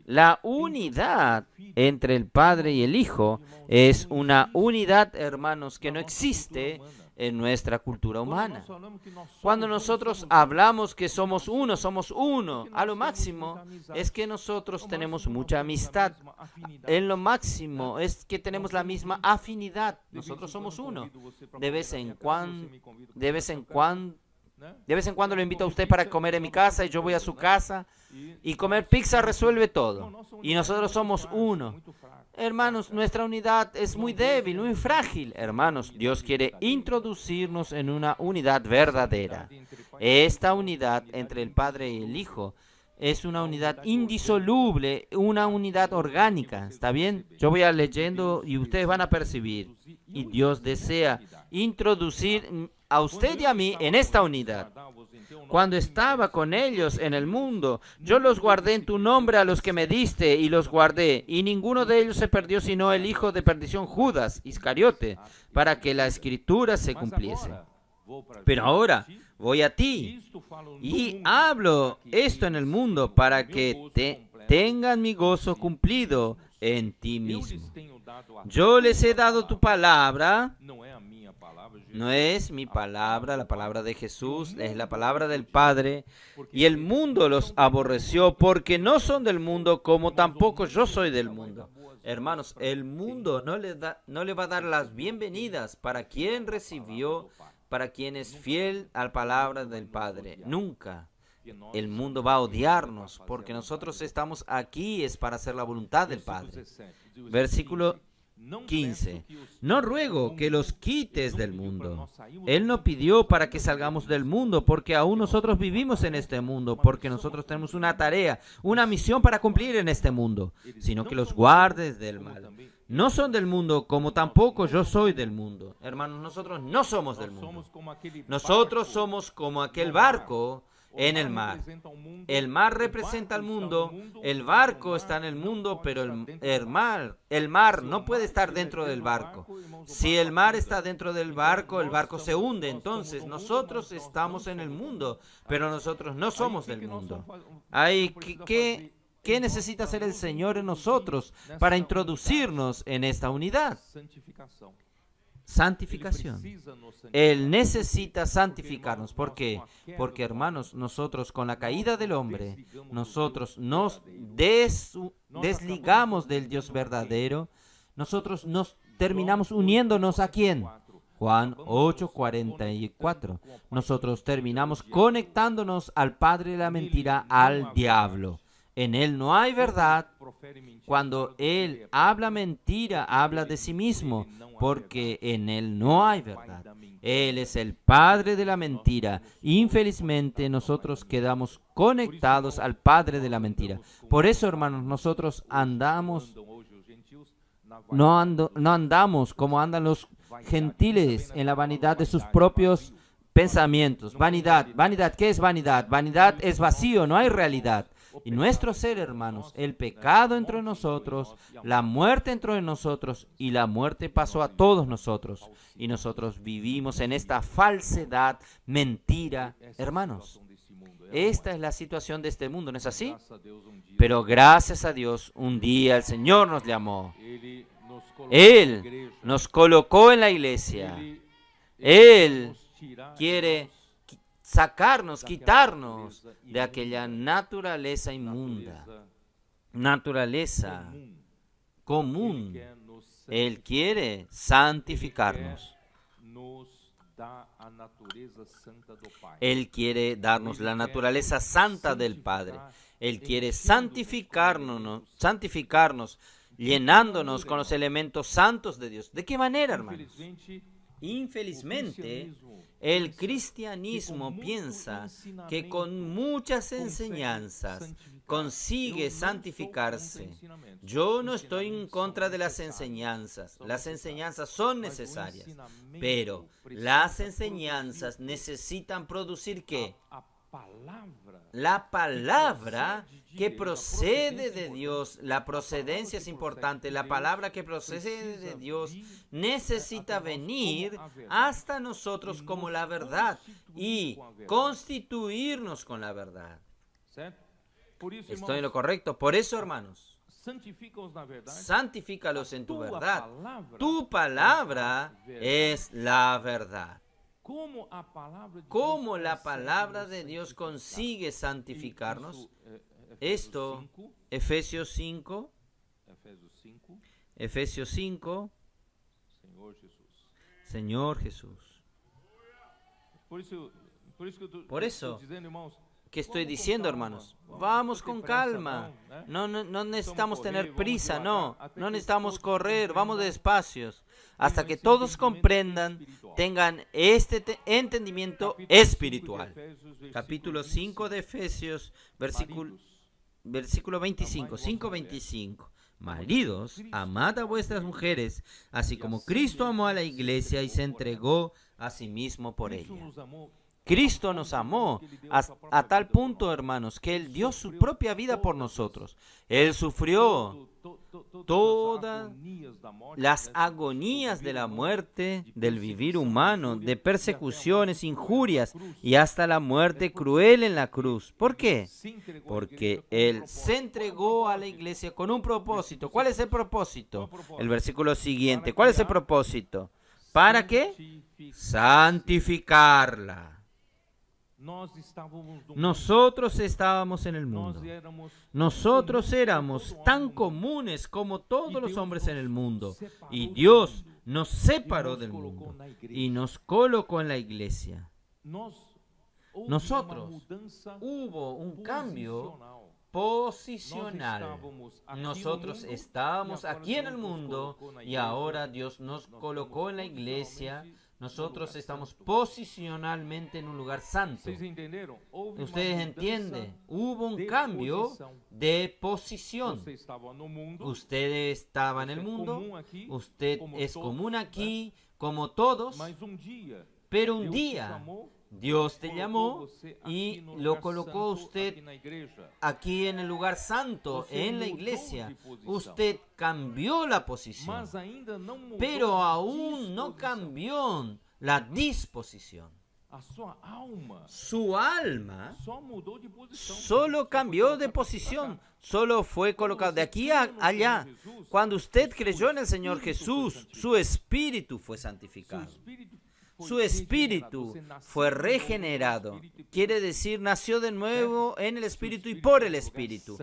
La unidad entre el Padre y el Hijo es una unidad, hermanos, que no existe en nuestra cultura humana. Cuando nosotros hablamos que somos uno, a lo máximo es que nosotros tenemos mucha amistad. En lo máximo es que tenemos la misma afinidad. Nosotros somos uno. De vez en cuando lo invito a usted para comer en mi casa y yo voy a su casa, y comer pizza resuelve todo. Y nosotros somos uno. Hermanos, nuestra unidad es muy débil, muy frágil. Hermanos, Dios quiere introducirnos en una unidad verdadera. Esta unidad entre el Padre y el Hijo es una unidad indisoluble, una unidad orgánica. ¿Está bien? Yo voy a leyendo y ustedes van a percibir. Y Dios desea introducir a usted y a mí en esta unidad. Cuando estaba con ellos en el mundo, yo los guardé en tu nombre a los que me diste, y los guardé, y ninguno de ellos se perdió sino el hijo de perdición, Judas Iscariote, para que la escritura se cumpliese. Pero ahora voy a ti, y hablo esto en el mundo para que tengan mi gozo cumplido en ti mismo. Yo les he dado tu palabra. No es mi palabra, la palabra de Jesús, es la palabra del Padre. Y el mundo los aborreció porque no son del mundo, como tampoco yo soy del mundo. Hermanos, el mundo no le va a dar las bienvenidas para quien recibió, para quien es fiel a la palabra del Padre. Nunca. El mundo va a odiarnos porque nosotros estamos aquí es para hacer la voluntad del Padre. Versículo 15. No ruego que los quites del mundo. Él no pidió para que salgamos del mundo, porque aún nosotros vivimos en este mundo, porque nosotros tenemos una tarea, una misión para cumplir en este mundo, sino que los guardes del mal. No son del mundo, como tampoco yo soy del mundo. Hermanos, nosotros no somos del mundo. Nosotros somos como aquel barco en el mar. El mar representa al mundo, el barco está en el mundo, pero el mar no puede estar dentro del barco. Si el mar está dentro del barco, el barco se hunde. Entonces nosotros estamos en el mundo, pero nosotros no somos del mundo. ¿Qué necesita hacer el Señor en nosotros para introducirnos en esta unidad? Santificación. Él necesita santificarnos. ¿Por qué? Porque, hermanos, nosotros con la caída del hombre, nosotros nos desligamos del Dios verdadero. Nosotros nos terminamos uniéndonos ¿a quién? Juan 8:44. Nosotros terminamos conectándonos al padre de la mentira, al diablo. En él no hay verdad. Cuando él habla mentira, habla de sí mismo, porque en él no hay verdad. Él es el padre de la mentira. Infelizmente, nosotros quedamos conectados al padre de la mentira. Por eso, hermanos, nosotros no andamos como andan los gentiles en la vanidad de sus propios pensamientos. Vanidad. ¿Qué es vanidad? Vanidad es vacío, no hay realidad. Y nuestro ser, hermanos, el pecado entró en nosotros, la muerte entró en nosotros, y la muerte pasó a todos nosotros. Y nosotros vivimos en esta falsedad, mentira. Hermanos, esta es la situación de este mundo, ¿no es así? Pero gracias a Dios, un día el Señor nos llamó. Él nos colocó en la iglesia. Él quiere sacarnos, quitarnos de aquella naturaleza inmunda, naturaleza común. Él quiere santificarnos. Él quiere darnos la naturaleza santa del Padre. Él quiere santificarnos, llenándonos con los elementos santos de Dios. ¿De qué manera, hermanos? Infelizmente, el cristianismo piensa que con muchas enseñanzas consigue santificarse. Yo no estoy en contra de las enseñanzas. Las enseñanzas son necesarias, pero las enseñanzas necesitan producir ¿qué? La palabra que procede de Dios. La procedencia es importante. La palabra que procede de Dios necesita venir hasta nosotros como la verdad y constituirnos con la verdad. ¿Estoy en lo correcto? Por eso, hermanos, santifícalos en tu verdad. Tu palabra es la verdad. ¿Cómo la palabra de Dios consigue santificarnos? Esto, Efesios 5, Señor Jesús. Por eso, ¿qué estoy diciendo, hermanos? Vamos con calma. No necesitamos tener prisa, no necesitamos correr, vamos despacios, hasta que todos comprendan, tengan este entendimiento espiritual. Capítulo 5 de Efesios, versículo 25, 5:25. Maridos, amad a vuestras mujeres, así como Cristo amó a la iglesia y se entregó a sí mismo por ella. Cristo nos amó a tal punto, hermanos, que Él dio su propia vida por nosotros. Él sufrió todas las agonías de la muerte, del vivir humano, de persecuciones, injurias y hasta la muerte cruel en la cruz. ¿Por qué? Porque Él se entregó a la iglesia con un propósito. ¿Cuál es el propósito? El versículo siguiente. ¿Cuál es el propósito? ¿Para qué? Santificarla. Nosotros estábamos en el mundo. Nosotros éramos tan comunes como todos los hombres en el mundo. Y Dios nos separó del mundo y nos colocó en la iglesia. Nosotros, hubo un cambio posicional. Nosotros estábamos aquí en el mundo y ahora Dios nos colocó en la iglesia. Nosotros estamos posicionalmente en un lugar santo. ¿Ustedes entienden? Hubo un cambio de posición. Usted estaba en el mundo, usted es común aquí, como todos, pero un día Dios te llamó y lo colocó usted aquí en el lugar santo, en la iglesia. Usted cambió la posición, pero aún no cambió la disposición. Su alma solo cambió de posición, solo fue colocado de aquí a allá. Cuando usted creyó en el Señor Jesús, su espíritu fue santificado. Su espíritu fue regenerado. Quiere decir, nació de nuevo en el espíritu y por el espíritu.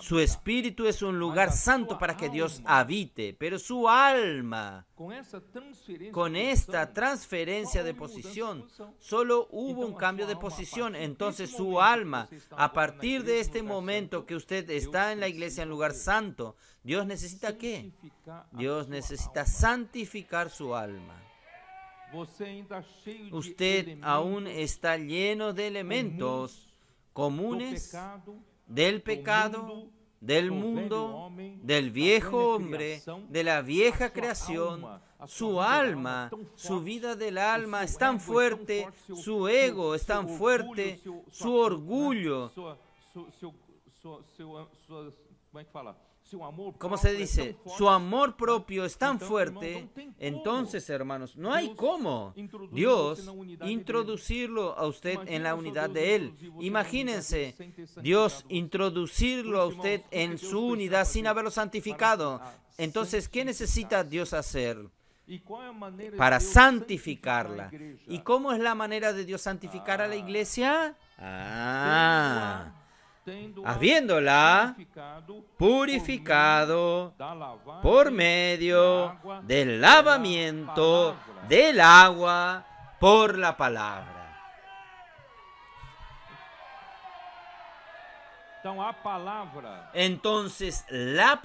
Su espíritu es un lugar santo para que Dios habite, pero su alma, con esta transferencia de posición, solo hubo un cambio de posición. Entonces su alma, a partir de este momento que usted está en la iglesia en lugar santo, Dios necesita ¿qué? Dios necesita santificar su alma. Usted aún está lleno de elementos comunes del pecado, del mundo, del viejo hombre, de la vieja creación. Su alma, su vida del alma es tan fuerte, su ego es tan fuerte, su orgullo. ¿Cómo se dice? Su amor propio es tan fuerte. Entonces, hermanos, no hay cómo Dios introducirlo a usted en la unidad de Él. Imagínense, Dios introducirlo a usted en su unidad sin haberlo santificado. Entonces, ¿qué necesita Dios hacer? para santificarla. ¿Y cómo es la manera de Dios santificar a la iglesia? Habiéndola purificado por medio del lavamiento del agua por la palabra. Entonces la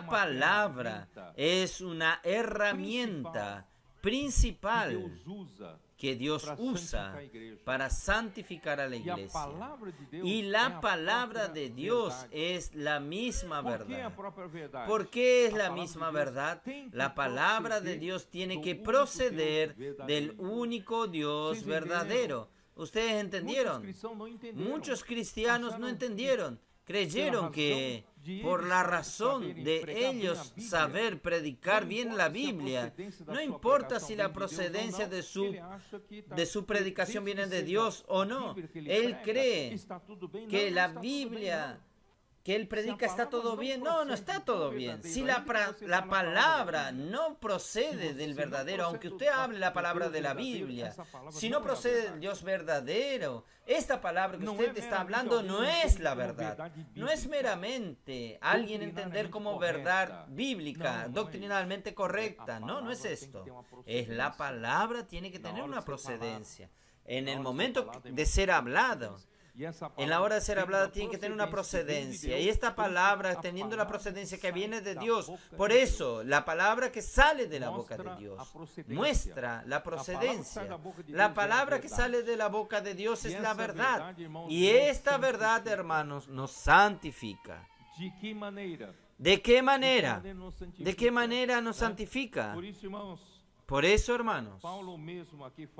palabra es una herramienta principal que Dios usa para santificar a la iglesia. Y la palabra de Dios es la misma verdad. ¿Por qué es la misma verdad? La palabra de Dios tiene que proceder del único Dios verdadero. ¿Ustedes entendieron? Muchos cristianos no entendieron. Creyeron que por la razón de ellos saber predicar bien la Biblia, no importa si la procedencia de su predicación viene de Dios o no. Él cree que la Biblia que él predica está todo bien. No, no está todo bien. Si la palabra no procede del verdadero, aunque usted hable la palabra de la Biblia, si no procede del Dios verdadero, esta palabra que usted está hablando no es la verdad. No es meramente alguien entender como verdad bíblica, doctrinalmente correcta. No, no es esto. Es la palabra, tiene que tener una procedencia. En el momento de ser hablado, en la hora de ser hablada tiene que tener una procedencia. Y esta palabra, teniendo la procedencia que viene de Dios, por eso la palabra que sale de la boca de Dios muestra la procedencia. La palabra que sale de la boca de Dios es la verdad. Y esta verdad, hermanos, nos santifica. ¿De qué manera? ¿De qué manera nos santifica? Por eso, hermanos,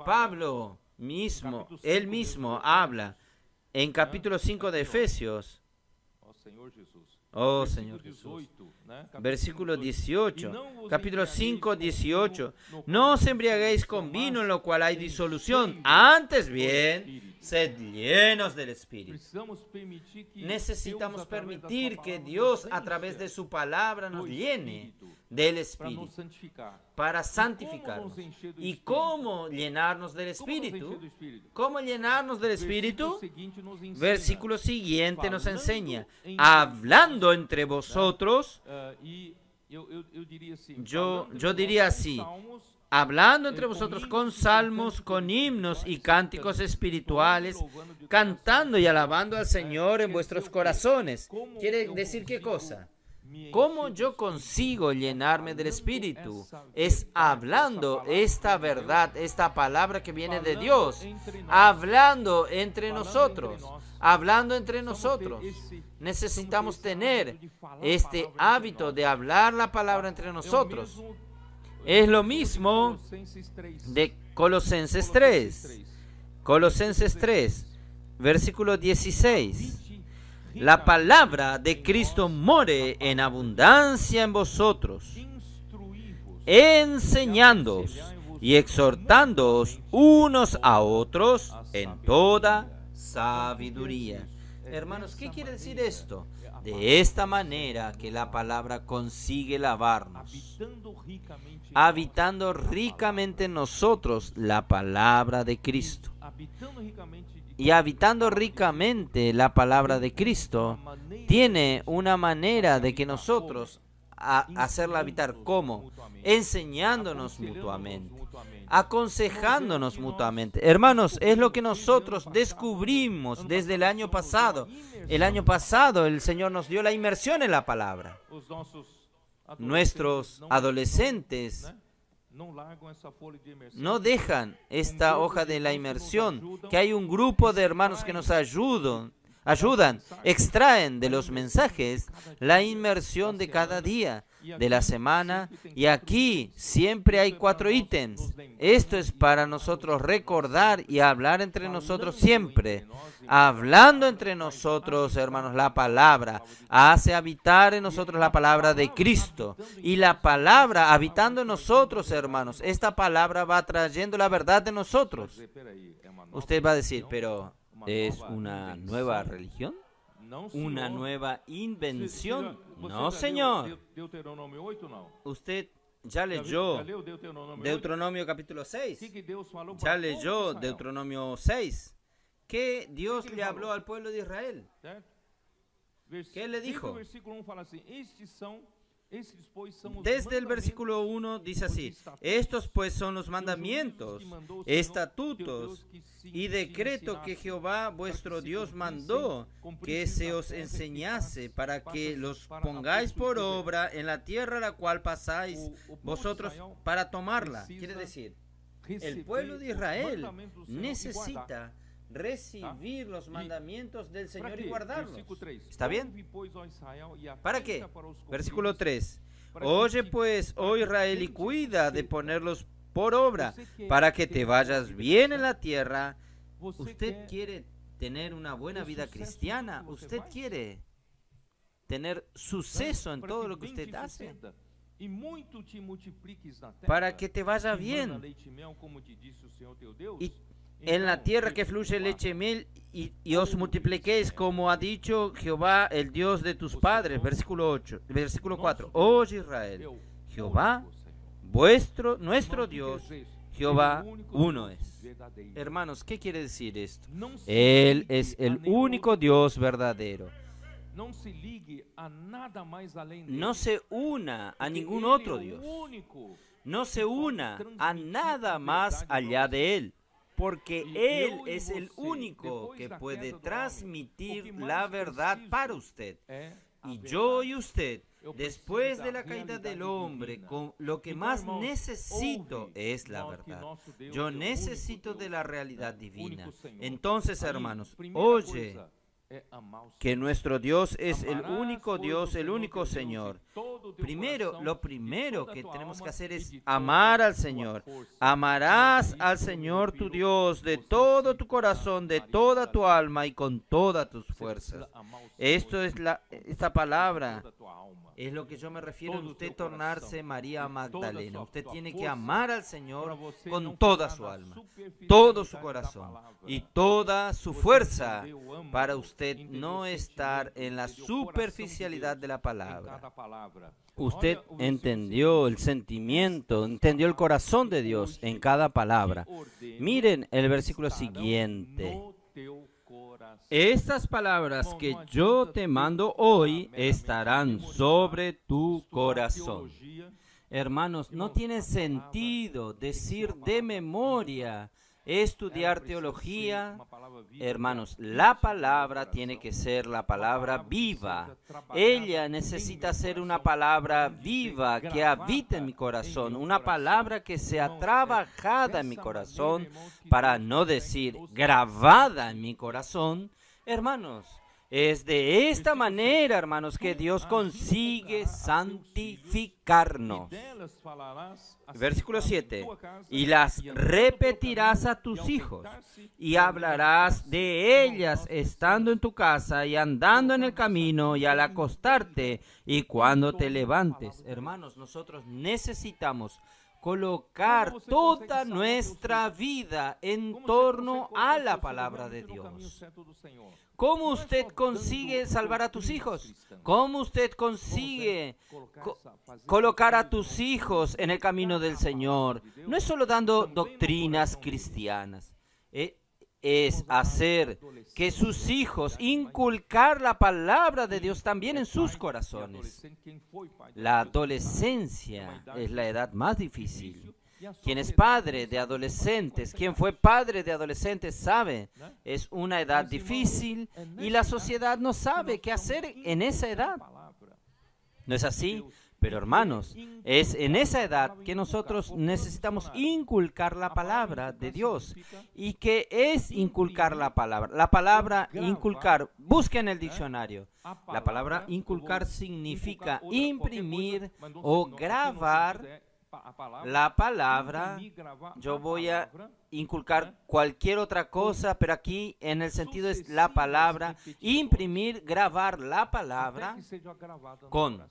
Pablo mismo, él mismo habla en capítulo 5 de Efesios, oh Señor Jesús, versículo 18, capítulo 5, 18, no os embriaguéis con vino en lo cual hay disolución, antes bien, sed llenos del Espíritu. Necesitamos permitir que Dios a través de su palabra nos llene del Espíritu para santificarnos. ¿Y cómo llenarnos del Espíritu? ¿Cómo llenarnos del Espíritu? Versículo siguiente nos enseña, hablando entre vosotros, yo diría así, hablando entre vosotros con salmos, con himnos y cánticos espirituales, cantando y alabando al Señor en vuestros corazones. ¿Quiere decir qué cosa? ¿Cómo yo consigo llenarme del Espíritu? Es hablando esta verdad, esta palabra que viene de Dios, hablando entre nosotros, hablando entre nosotros. Necesitamos tener este hábito de hablar la palabra entre nosotros. Es lo mismo de Colosenses 3. Colosenses 3, versículo 16. La palabra de Cristo more en abundancia en vosotros, enseñándoos y exhortándoos unos a otros en toda sabiduría. Hermanos, ¿qué quiere decir esto? De esta manera que la palabra consigue lavarnos, habitando ricamente en nosotros la palabra de Cristo. Y habitando ricamente la palabra de Cristo, tiene una manera de que nosotros hacerla habitar. ¿Cómo? Enseñándonos mutuamente, aconsejándonos mutuamente. Hermanos, es lo que nosotros descubrimos desde el año pasado. El año pasado el Señor nos dio la inmersión en la palabra. Nuestros adolescentes no dejan esta hoja de la inmersión, que hay un grupo de hermanos que nos ayudan, extraen de los mensajes la inmersión de cada día de la semana, y aquí siempre hay 4 ítems. Esto es para nosotros recordar y hablar entre nosotros siempre. Hablando entre nosotros, hermanos, la palabra hace habitar en nosotros la palabra de Cristo, y la palabra habitando en nosotros, hermanos, esta palabra va trayendo la verdad de nosotros. Usted va a decir, pero ¿es una nueva religión? ¿Una nueva invención? No, Señor. Usted ya leyó leu Deuteronômio 8? Deuteronomio capítulo O 6. que Deus falou Ya para o povo de leyó Israel, Deuteronomio 6. ¿Qué Dios ¿Qué le le habló falou? al pueblo de Israel? certo? ¿Qué le Desde dijo? o versículo 1 fala assim: estes pois são os Desde el mandamentos, versículo 1 dice así: estos pues son los mandamientos, estatutos y decreto que Jehová vuestro Dios mandó que se os enseñase para que los pongáis por obra en la tierra a la cual pasáis vosotros para tomarla. Quiere decir, el pueblo de Israel necesita recibir los mandamientos del Señor y guardarlos. ¿Está bien? ¿Para qué? Versículo 3. Oye pues, oh Israel, y cuida de ponerlos por obra, para que te vayas bien en la tierra. ¿Usted quiere tener una buena vida cristiana? ¿Usted quiere tener suceso en todo lo que usted hace? Para que te vaya bien y en la tierra que fluye leche y miel, y os multipliquéis como ha dicho Jehová, el Dios de tus padres. Versículo 4. Oye Israel, Jehová, nuestro Dios, Jehová, uno es. Hermanos, ¿qué quiere decir esto? Él es el único Dios verdadero. No se una a ningún otro Dios. No se una a nada más allá de Él. Porque Él es el único que puede transmitir la verdad para usted. Y yo y usted, después de la caída del hombre, con lo que más necesito es la verdad. Yo necesito de la realidad divina. Entonces, hermanos, oye que nuestro Dios es el único Dios, el único Señor. Lo primero que tenemos que hacer es amar al Señor. Amarás al Señor tu Dios de todo tu corazón, de toda tu alma y con todas tus fuerzas. Esta palabra es lo que yo me refiero a usted tornarse María Magdalena. Usted tiene que amar al Señor con toda su alma, todo su corazón y toda su fuerza para usted no estar en la superficialidad de la palabra. Usted entendió el sentimiento, entendió el corazón de Dios en cada palabra. Miren el versículo siguiente. Estas palabras que yo te mando hoy estarán sobre tu corazón. Hermanos, no tiene sentido decir de memoria, estudiar teología. Hermanos, la palabra tiene que ser la palabra viva. Ella necesita ser una palabra viva que habite en mi corazón, una palabra que sea trabajada en mi corazón, para no decir grabada en mi corazón. Hermanos, es de esta manera, hermanos, que Dios consigue santificarnos. Versículo 7. Y las repetirás a tus hijos, y hablarás de ellas estando en tu casa y andando en el camino y al acostarte y cuando te levantes. Hermanos, nosotros necesitamos colocar toda nuestra vida en torno a la palabra de Dios. ¿Cómo usted consigue salvar a tus hijos? ¿Cómo usted consigue colocar a tus hijos en el camino del Señor? No es solo dando doctrinas cristianas. Es hacer que sus hijos, inculcar la palabra de Dios también en sus corazones. La adolescencia es la edad más difícil. Quien es padre de adolescentes, quien fue padre de adolescentes sabe, es una edad difícil y la sociedad no sabe qué hacer en esa edad. ¿No es así? Pero hermanos, es en esa edad que nosotros necesitamos inculcar la palabra de Dios. ¿Y qué es inculcar la palabra? La palabra inculcar, busca en el diccionario. La palabra inculcar significa imprimir o grabar la palabra. Yo voy a inculcar cualquier otra cosa, pero aquí en el sentido es la palabra. Imprimir, grabar la palabra con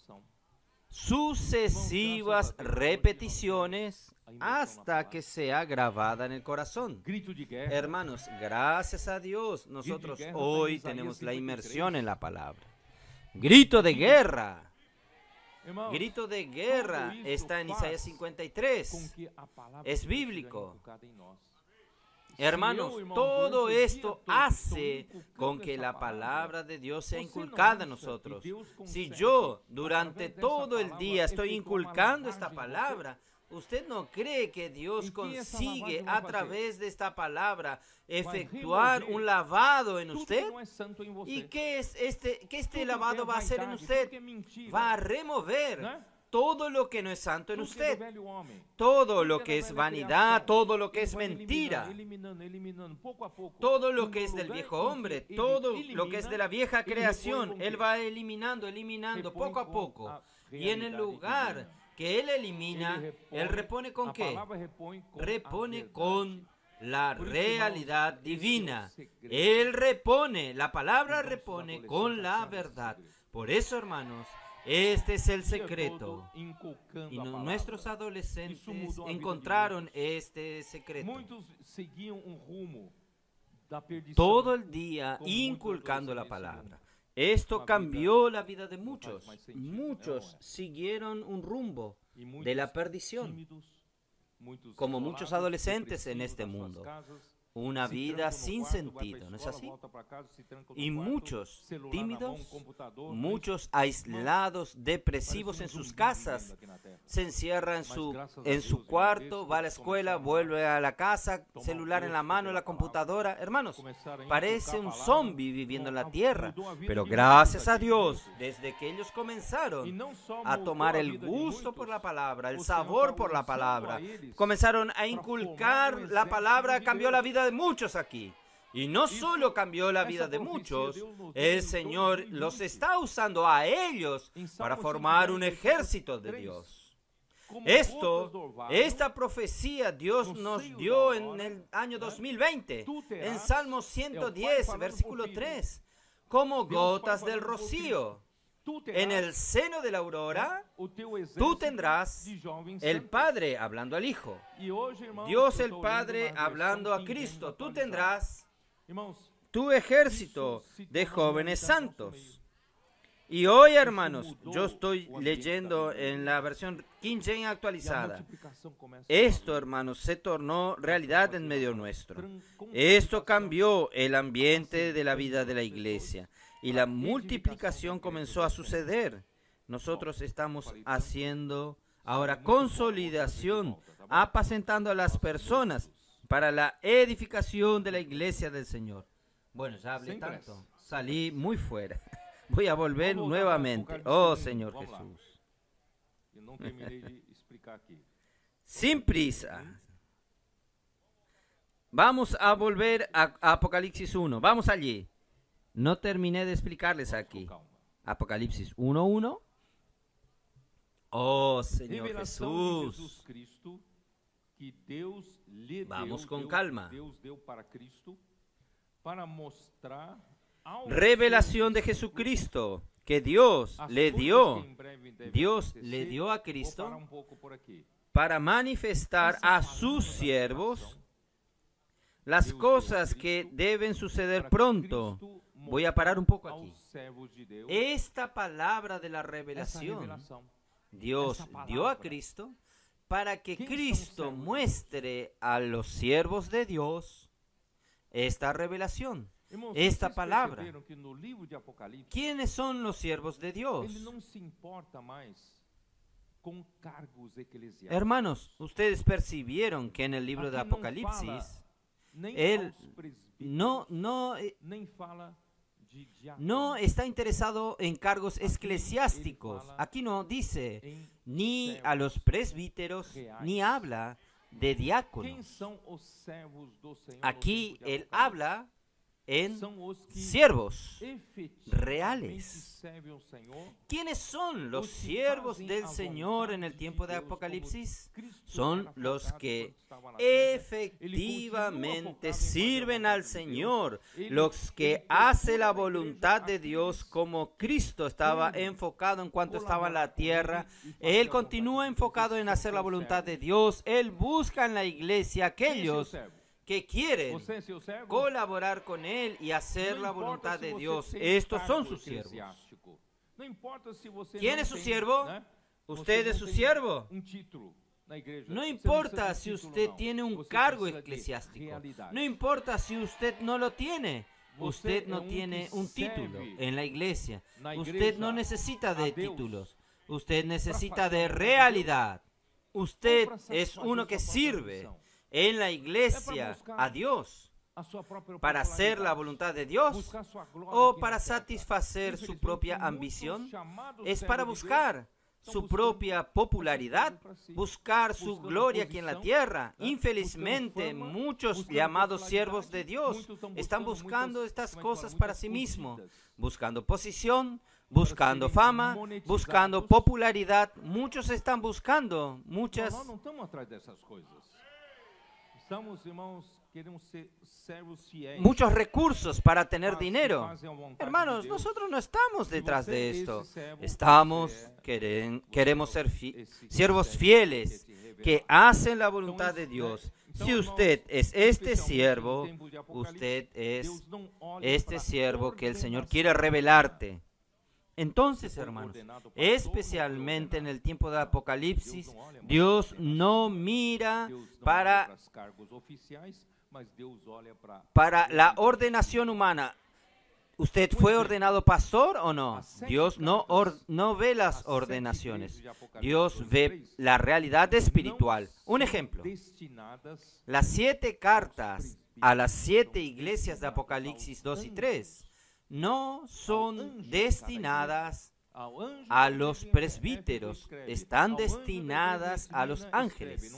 sucesivas repeticiones hasta que sea grabada en el corazón. Hermanos, gracias a Dios, nosotros hoy tenemos la inmersión en la palabra. Grito de guerra. Irmãos, grito de guerra tudo isso está en faz Isaías 53. com que a palavra Es de Deus seja bíblico. inculcada em nós. Hermanos, Si eu, irmão, todo durante o dia esto todo hace estou inculcando con que essa la palabra de Dios sea você não inculcada acha en nosotros. que Deus Si consegue, yo durante através dessa todo el palavra, día estoy efetuar uma inculcando esta lavagem em você? palabra, ¿usted no cree que Dios ¿Y qué esa consigue lavagem vai a través de esta palabra Vai efectuar remover un lavado en tudo usted? que não é santo em você. ¿Y qué es este Tudo lavado que é va a hacer en vaidade, usted? tudo que é mentira, Va a remover né? todo lo que no es santo en Tudo que é do usted. velho homem. Todo Tudo lo que que é da es velha vanidad, criação. todo lo que Ele es vai mentira, eliminando, pouco a pouco. todo E lo no que es del lugar viejo em que hombre, ele todo elimina, lo que es de la vieja ele creación, repõe com Él quê? va eliminando Repõe poco a com poco. a Y en el realidade lugar divina. que Él elimina, Él repone con a qué? palavra repõe com a Repone verdade. con la Por eso, realidad hermanos, esse é o divina. segredo. Él repone, la palabra Entonces, repone adolescentes, con la saben esse verdad. segredo. Por eso, hermanos, este es el O dia secreto. todo inculcando Y a palavra. nuestros adolescentes Isso mudou a vida de encontraron este secreto. Muitos seguiam rumo da perdição. Todo el día como muchos inculcando la adolescentes palabra. seguían. Esto Una cambió vida la vida de no faz muchos. más sentido, Muchos ¿no? siguieron un rumbo E muitos de la perdición. tímidos, muitos Como isolados, muchos adolescentes en depressivos este nas suas mundo. casas, Una se vida trancam no sin quarto, vai pra sentido, ¿no es escola, así? volta pra casa, se tranca no Y quarto, muchos celular na mão, tímidos, computador, muchos aislados, depresivos parece en um sus zumbi casas, vivendo aqui na terra. se encierra en Mas su, graças a en Deus, su irmão, cuarto, desde va a la que escuela, começaram vuelve a la casa, tomar celular en la gosto mano, en la pela palavra, computadora. Hermanos, começaram a parece inculcar a un palavra, zombie viviendo en la mudou tierra. a vida Pero de gracias muitos a aqui, Dios, muitos. desde que ellos E comenzaron não só a mudou tomar a el vida de gusto por muitos, la palabra, el o Senhor sabor está por la usando palabra, a eles comenzaron a para inculcar formar la exército palabra, de cambió Deus. la vida de muchos aquí. Y no Isso, solo cambió la essa vida de profecia muchos, Deus nos deu el em Señor 2020. los está usando a ellos Em para Salmo formar un 110, ejército de 3, Dios. como Esto, gotas do orvalho, esta profecía Dios no nos seio dio da en hora, el año né? 2020, Tú terás, en Salmo é o Pai 110, falando versículo pro filho. 3, como Deus Pai gotas falando del pro rocío. Tú En terás, el seno de la aurora, o teu tú exército tendrás de jovens el santos. Padre hablando al Hijo, E hoje, irmãos, Dios eu el tô lendo Padre uma versão hablando a King James Cristo. Tú atualizada. tendrás Irmãos, tu ejército isso se de tornou jóvenes realidade no nosso santos. meio. Y hoy, hermanos, mudó yo estoy o ambiente leyendo también. en la versión King James E a actualizada. multiplicação começa a Esto, hermanos, se tornó realidad en medio nuestro. Esto Multiplicação cambió el ambiente de la vida de la iglesia y la multiplicación comenzó a suceder. Nosotros estamos haciendo ahora consolidación, apacentando a las personas para la edificación de la iglesia del Señor. Bueno, ya hablé Sin tanto, pressa. salí muy fuera. Voy a volver Vamos voltar nuevamente. para Oh, Apocalipse 1, Señor vamos lá. Jesús. Eu não terminei de explicar aqui. Sin prisa. Vamos a volver a Apocalipsis 1. Vamos allí. No terminé de explicarles Vamos aquí. com calma. Apocalipsis 1:1. Oh, Señor Revelação de Jesus Jesús. Cristo que Deus lhe Vamos deu, con Deus, calma. Deus deu para Cristo para mostrar ao Revelación de seu Jesucristo que Dios as le coisas dio. que em breve devem Dios acontecer. le dio a Vou Cristo parar pouco por aqui. para manifestar Essa a palavra sus da siervos revelação, las Deus cosas deu a que Cristo deben suceder para pronto. Cristo Voy a parar un poco mostrar aquí. aos servos de Deus Esta palabra de la essa revelación revelação. Dios esa dio a palabra. Cristo para que ¿Quiénes son Cristo siervos de muestre a los siervos de Dios esta revelación, Irmãos, esta vocês palabra. perceberam que no livro de Apocalipse ¿Quiénes son los siervos de Dios? ele não se importa mais com cargos eclesiásticos. Hermanos, ustedes percibieron que en el libro de Aquí no Apocalipsis Nem Él aos presbíteros, nem fala de diáconos, no está interesado en cargos Aquí eclesiásticos. él fala Aquí no dice em ni servos a los presbíteros, reais. ni habla de Quem diáconos. são os servos do Senhor? Aquí no tempo de él Apocalipse? habla en São os que siervos efetivamente reales. servem ao Senhor. ¿Quiénes son los Los que siervos hacen del a Señor en el voluntad tiempo de de Dios, como Apocalipsis? Cristo Son era los focado que quando estava na terra. efectivamente sirven al Señor, Él- los que él hacen la procura la voluntad iglesia de a Dios Cristo. como Cristo estaba Él enfocado en cuanto estaba en la colabora con tierra. él y hace Él la continúa voluntad de Dios. enfocado en Esos hacer la son voluntad de servos. Dios. Él busca en la iglesia Quem é seu aquellos servo? que quieren Você é seu servo? colaborar con Él y hacer Não la importa voluntad se de você Dios. tem Estos son cargo sus siervos. eclesiástico. ¿Quién es su siervo? Usted es su siervo. No importa si usted tiene un cargo eclesiástico. No importa si usted no lo tiene. Usted no tiene un título en la iglesia. Usted no necesita de títulos. Usted necesita de realidad. Usted es uno que sirve en la iglesia a Dios para hacer la voluntad de Dios o para satisfacer su propia ambición. Es para buscar su propia popularidad, buscar su gloria aquí en la tierra. Infelizmente, muchos llamados siervos de Dios están buscando estas cosas para sí mismos, buscando posición, buscando fama, buscando popularidad. Muchos están buscando muchas... No estamos atrás de esas cosas. Estamos, hermanos, queremos ser servos fieles. Muchos recursos para tener dinero. Hermanos, nosotros no estamos detrás de esto. Queremos ser siervos fieles que hacen la voluntad de Dios. Si usted es este siervo, usted es este siervo que el Señor quiere revelarte. Entonces, hermanos, especialmente en el tiempo de Apocalipsis, Dios no mira para la ordenación humana. ¿Usted fue ordenado pastor o no? Dios no ve las ordenaciones. Dios ve la realidad espiritual. Un ejemplo. Las 7 cartas a las 7 iglesias de Apocalipsis 2 y 3 no son destinadas a los presbíteros, están destinadas a los ángeles,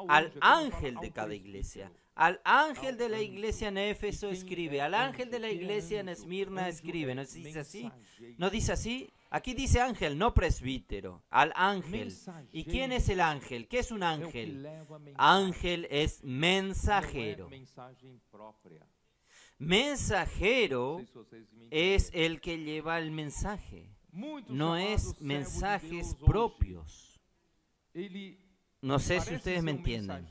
al ángel de cada iglesia. Al ángel de la iglesia en Éfeso escribe, al ángel de la iglesia en Esmirna escribe. ¿No dice así? ¿No dice así? Aquí dice ángel, no presbítero, al ángel. ¿Y quién es el ángel? ¿Qué es un ángel? Ángel es mensajero. Mensajero es el que lleva el mensaje, no es mensajes propios. No sé si ustedes me entienden.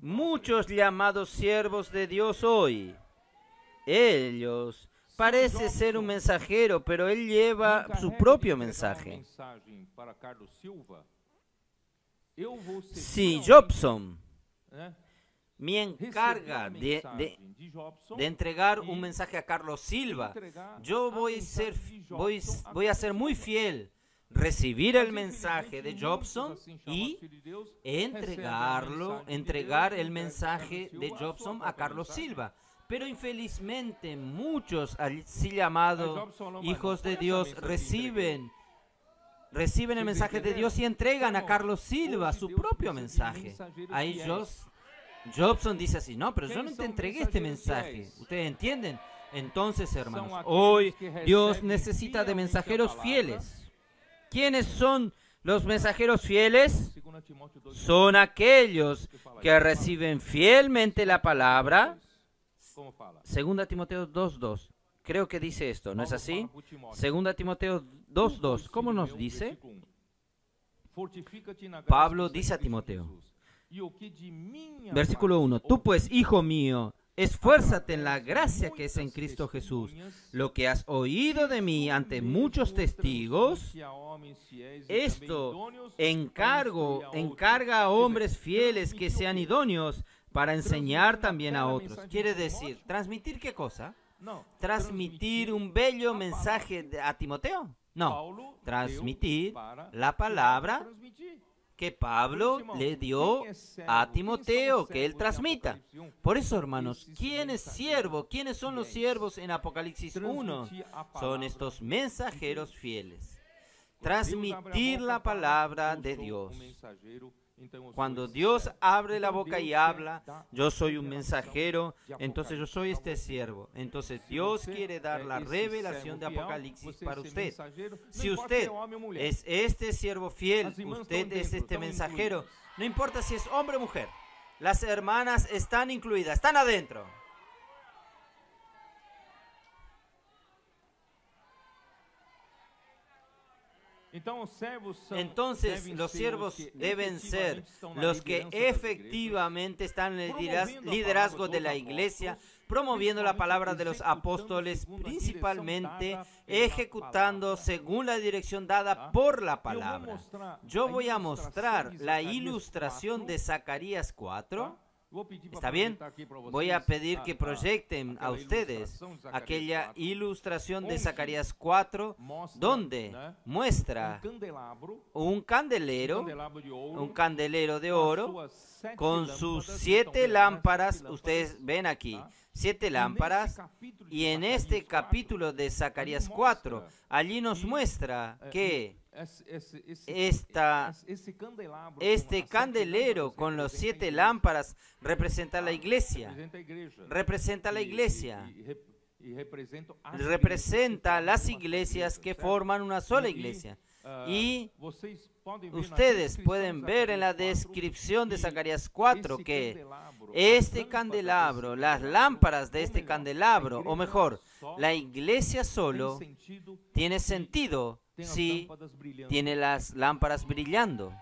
Muchos llamados siervos de Dios hoy, ellos parece ser un mensajero, pero él lleva su propio mensaje. Si Jobson me encarga de entregar un mensaje a Carlos Silva, yo voy a ser muy fiel, recibir el mensaje de Jobson y entregar el mensaje de Jobson a Carlos Silva. Pero infelizmente muchos así llamados hijos de Dios reciben el mensaje de Dios y entregan a Carlos Silva su propio mensaje. A ellos Jobson dice así, no, pero yo no te entregué este mensaje. ¿Ustedes entienden? Entonces, hermanos, hoy Dios necesita de mensajeros fieles. ¿Quiénes son los mensajeros fieles? Son aquellos que reciben fielmente la palabra. 2 Timoteo 2:2. Creo que dice esto, ¿no es así? 2 Timoteo 2:2. ¿Cómo nos dice? Pablo dice a Timoteo. Versículo 1. Tú pues, hijo mío, esfuérzate en la gracia que es en Cristo Jesús. Lo que has oído de mí ante muchos testigos, esto encarga a hombres fieles que sean idóneos para enseñar también a otros. Quiere decir, ¿transmitir qué cosa? ¿Transmitir un bello mensaje a Timoteo? No, transmitir la palabra que Pablo le dio a Timoteo, que él transmita. Por eso, hermanos, ¿quién es siervo? ¿Quiénes son los siervos en Apocalipsis 1? Son estos mensajeros fieles. Transmitir la palabra de Dios. Cuando Dios abre la boca y habla, yo soy un mensajero, entonces yo soy este siervo. Entonces Dios quiere dar la revelación de Apocalipsis para usted. Si usted es este siervo fiel, usted es este mensajero, no importa si es hombre o mujer, las hermanas están incluidas, están adentro. Entonces los siervos deben ser los que efectivamente están en el liderazgo de la iglesia, promoviendo la palabra de los apóstoles, principalmente ejecutando según la dirección dada por la palabra. Yo voy a mostrar la ilustración de Zacarías 4. ¿Está bien? Voy a pedir que proyecten a ustedes aquella ilustración de Zacarías 4, donde muestra un candelero de oro con sus 7 lámparas. Ustedes ven aquí 7 lámparas, y en este capítulo de Zacarías 4, allí nos muestra que este candelero con los 7 lámparas representa la iglesia. Representa la iglesia. Representa las iglesias que forman una sola iglesia. Y ustedes pueden ver en la descripción de Zacarías 4 que este candelabro, las lámparas de este candelabro, o mejor, la iglesia solo tiene sentido si tiene las lámparas brillando.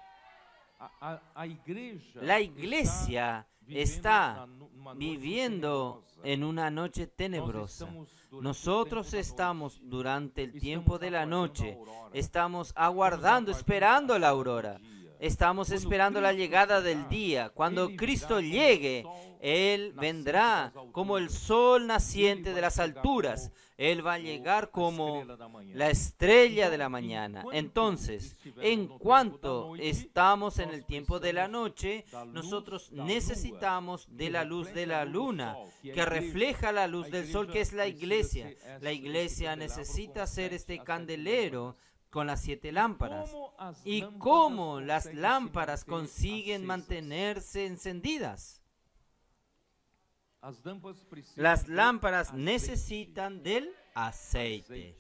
La iglesia está viviendo en una noche tenebrosa. Nosotros estamos durante el tiempo de la noche, estamos aguardando, esperando la aurora. Estamos esperando la llegada del día. Cuando Cristo llegue, Él vendrá como el sol naciente de las alturas. Él va a llegar como la estrella de la mañana. Entonces, en cuanto estamos en el tiempo de la noche, nosotros necesitamos de la luz de la luna, que refleja la luz del sol, que es la iglesia. La iglesia necesita ser este candelero con las 7 lámparas. ¿Y cómo las lámparas consiguen mantenerse encendidas? Las lámparas necesitan del aceite.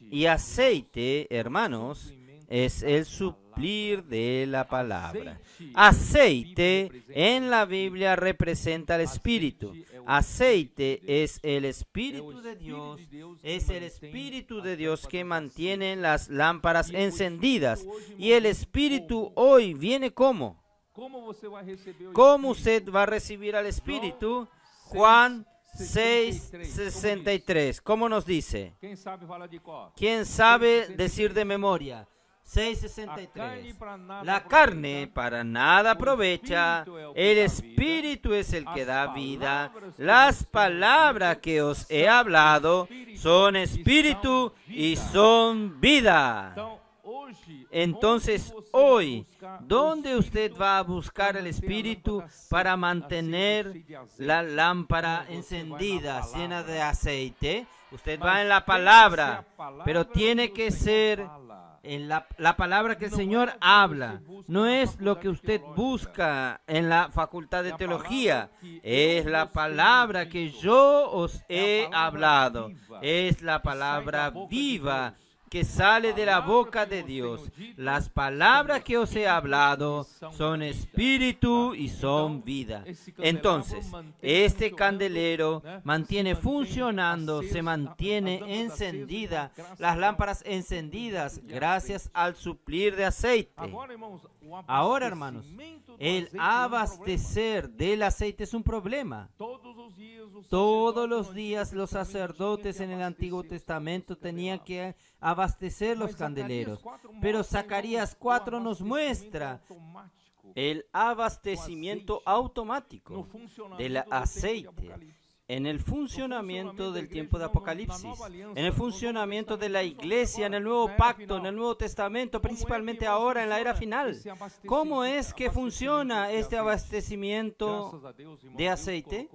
Y aceite, hermanos, es el suplir de la palabra. Aceite en la Biblia representa el Espíritu. Aceite es el Espíritu de Dios. Es el Espíritu de Dios que mantiene las lámparas encendidas. Y el Espíritu hoy viene ¿cómo? ¿Cómo usted va a recibir al Espíritu? Juan 6:63. ¿Cómo nos dice? ¿Quién sabe decir de memoria? 6:63. La carne para nada aprovecha, el Espíritu es el que da vida. Las palabras que os he hablado son Espíritu y son vida. Entonces hoy, ¿dónde usted va a buscar el Espíritu para mantener la lámpara encendida, llena de aceite? Usted va en la palabra, pero tiene que ser en la palabra que el Señor habla. No es lo que usted busca en la facultad de teología. Es la palabra que yo os he hablado. Es la palabra viva que sale de la boca de Dios. Las palabras que os he hablado son espíritu y son vida. Entonces, este candelero mantiene funcionando, se mantiene encendida, las lámparas encendidas gracias al suplir de aceite. Ahora, hermanos, el abastecer del aceite es un problema. Todos los días los sacerdotes en el Antiguo Testamento tenían que abastecer los candeleros. Pero Zacarías 4 nos muestra el abastecimiento automático del aceite en el funcionamiento del tiempo de Apocalipsis, en el funcionamiento de la iglesia, en el Nuevo Pacto, en el Nuevo Testamento, principalmente ahora en la era final. ¿Cómo es que funciona este abastecimiento de aceite?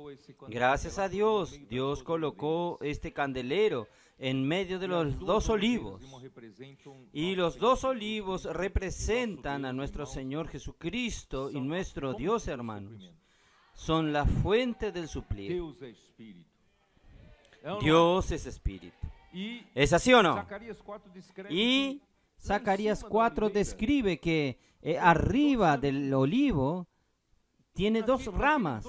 Gracias a Dios, Dios colocó este candelero en medio de los 2 olivos. Y los 2 olivos representan a nuestro Señor Jesucristo y nuestro Dios, hermanos. Son la fuente del suplir. Dios es espíritu. ¿Es así o no? Y Zacarías 4 describe que arriba del olivo tiene 2 ramas.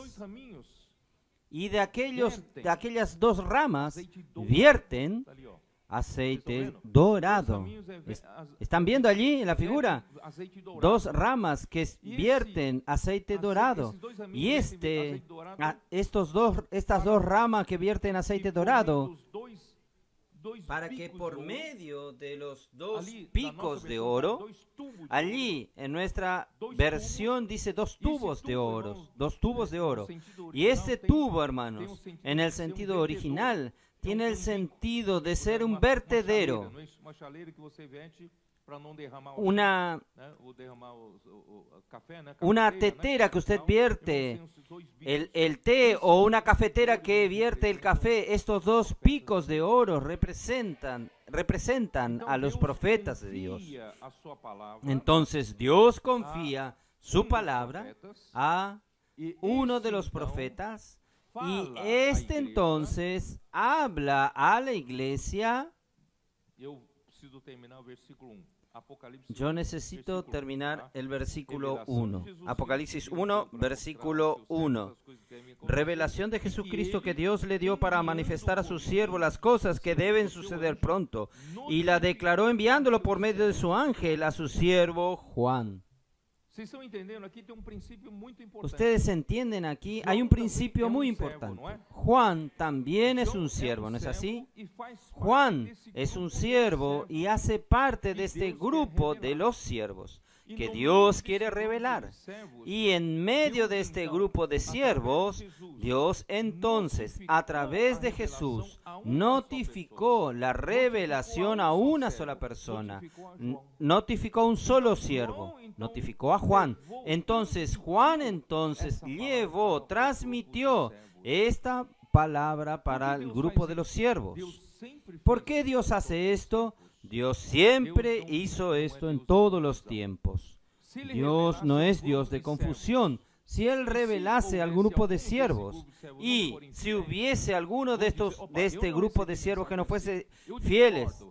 Y de aquellas 2 ramas vierten aceite dorado. ¿Están viendo allí en la figura? Dos ramas que vierten aceite dorado. Y estas dos ramas que vierten aceite dorado, para que por medio de los dos picos de oro, allí en nuestra versión dice dos tubos de oro. Y este tubo, hermanos, en el sentido original, tiene el sentido de ser un vertedero, una tetera que usted vierte el té, o una cafetera que vierte el café. Estos dos picos de oro representan a los profetas de Dios. Entonces Dios confía su palabra a uno de los profetas, y entonces habla a la iglesia. Yo necesito terminar el versículo 1. Apocalipsis 1, versículo 1. Revelación de Jesucristo que Dios le dio para manifestar a su siervo las cosas que deben suceder pronto, y la declaró enviándolo por medio de su ángel a su siervo Juan. Ustedes entienden aquí, hay un principio muy importante. Juan también es un siervo, ¿no es así? Juan es un siervo y hace parte de este grupo de los siervos que Dios quiere revelar. Y en medio de este grupo de siervos, Dios entonces, a través de Jesús, notificó la revelación a una sola persona. Notificó a un solo siervo. Notificó a Juan. Entonces, Juan transmitió esta palabra para el grupo de los siervos. ¿Por qué Dios hace esto? Dios siempre hizo esto en todos los tiempos. Dios no es Dios de confusión. Si Él revelase al grupo de siervos, y si hubiese alguno de este grupo de siervos que no fuese fieles,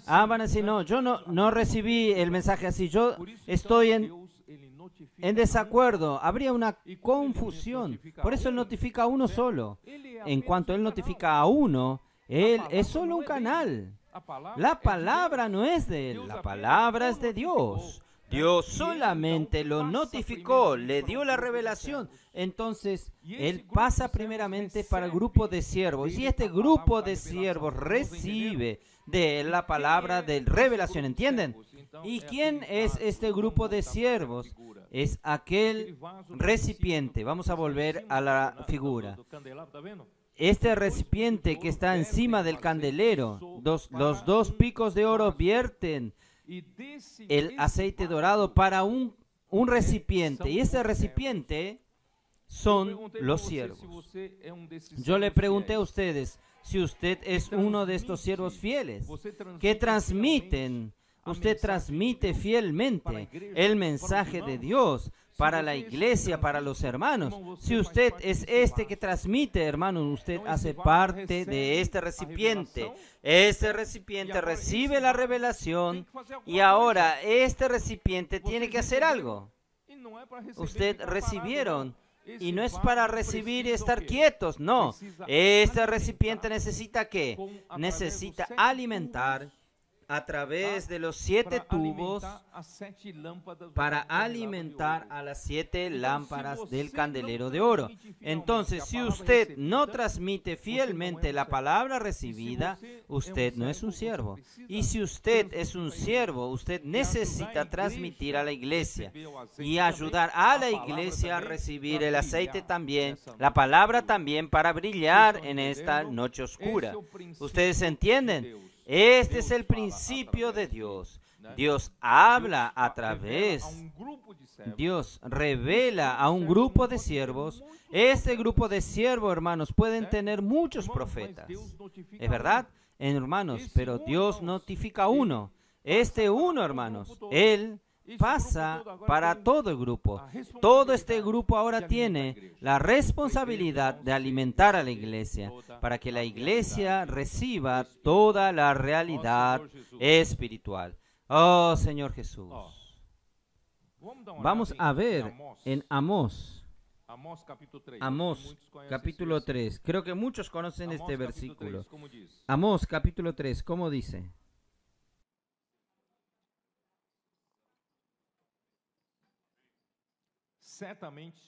van a decir, no, yo no recibí el mensaje así, yo estoy en desacuerdo, habría una confusión. Por eso Él notifica a uno solo. En cuanto Él notifica a uno, Él es solo un canal. La palabra no es de Él, la palabra es de Dios. Dios solamente lo notificó, le dio la revelación. Entonces, Él pasa primeramente para el grupo de siervos. Y si este grupo de siervos recibe de la palabra de revelación, ¿entienden? ¿Y quién es este grupo de siervos? Es aquel recipiente. Vamos a volver a la figura. Este recipiente que está encima del candelero, los dos picos de oro vierten el aceite dorado para un recipiente. Y ese recipiente son los siervos. Yo le pregunté a ustedes si usted es uno de estos siervos fieles que transmiten. Usted transmite fielmente el mensaje de Dios para la iglesia, para los hermanos. Si usted es este que transmite, hermanos, usted hace parte de este recipiente. Este recipiente recibe la revelación y ahora este recipiente tiene que hacer algo. Usted recibieron. Y no es para recibir y estar quietos, no. Este recipiente necesita ¿qué? Necesita alimentar a través de los 7 tubos para alimentar a las 7 lámparas del candelero de oro. Entonces, si usted no transmite fielmente la palabra recibida, usted no es un siervo. Y si usted es un siervo, usted necesita transmitir a la iglesia y ayudar a la iglesia a recibir el aceite también, la palabra también, para brillar en esta noche oscura. ¿Ustedes entienden? Este es el principio de Dios. Dios habla a través, Dios revela a un grupo de siervos. Este grupo de siervos, hermanos, pueden tener muchos profetas. ¿Es verdad? Hermanos, pero Dios notifica a uno. Este uno, hermanos, Él pasa para todo el grupo. Todo este grupo ahora tiene la responsabilidad de alimentar a la iglesia para que la iglesia reciba toda la realidad espiritual. Oh, Señor Jesús. Vamos a ver en Amós, Amós capítulo 3. Amós capítulo 3. Creo que muchos conocen Amós este capítulo versículo. 3, como diz? Amós capítulo 3, ¿cómo dice? Certamente,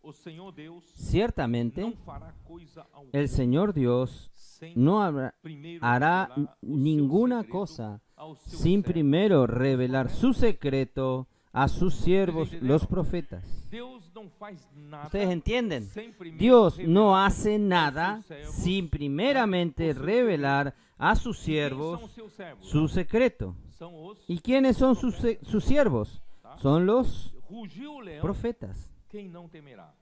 o Senhor Deus Ciertamente, não fará coisa alguma el Señor Dios sem no primeiro hará revelar o seu ninguna segredo cosa aos seus sin servos. primero revelar su secreto a sus siervos, los profetas. Deus não faz nada ¿Ustedes entienden? sem primeiro Dios revelar no hace aos nada seus servos, sin primeramente o seu revelar a sus segredo. Quem siervos são os seus servos? su secreto. São os ¿Y quiénes son sus siervos? Son los rugiu o leão, profetas. quem não temerá?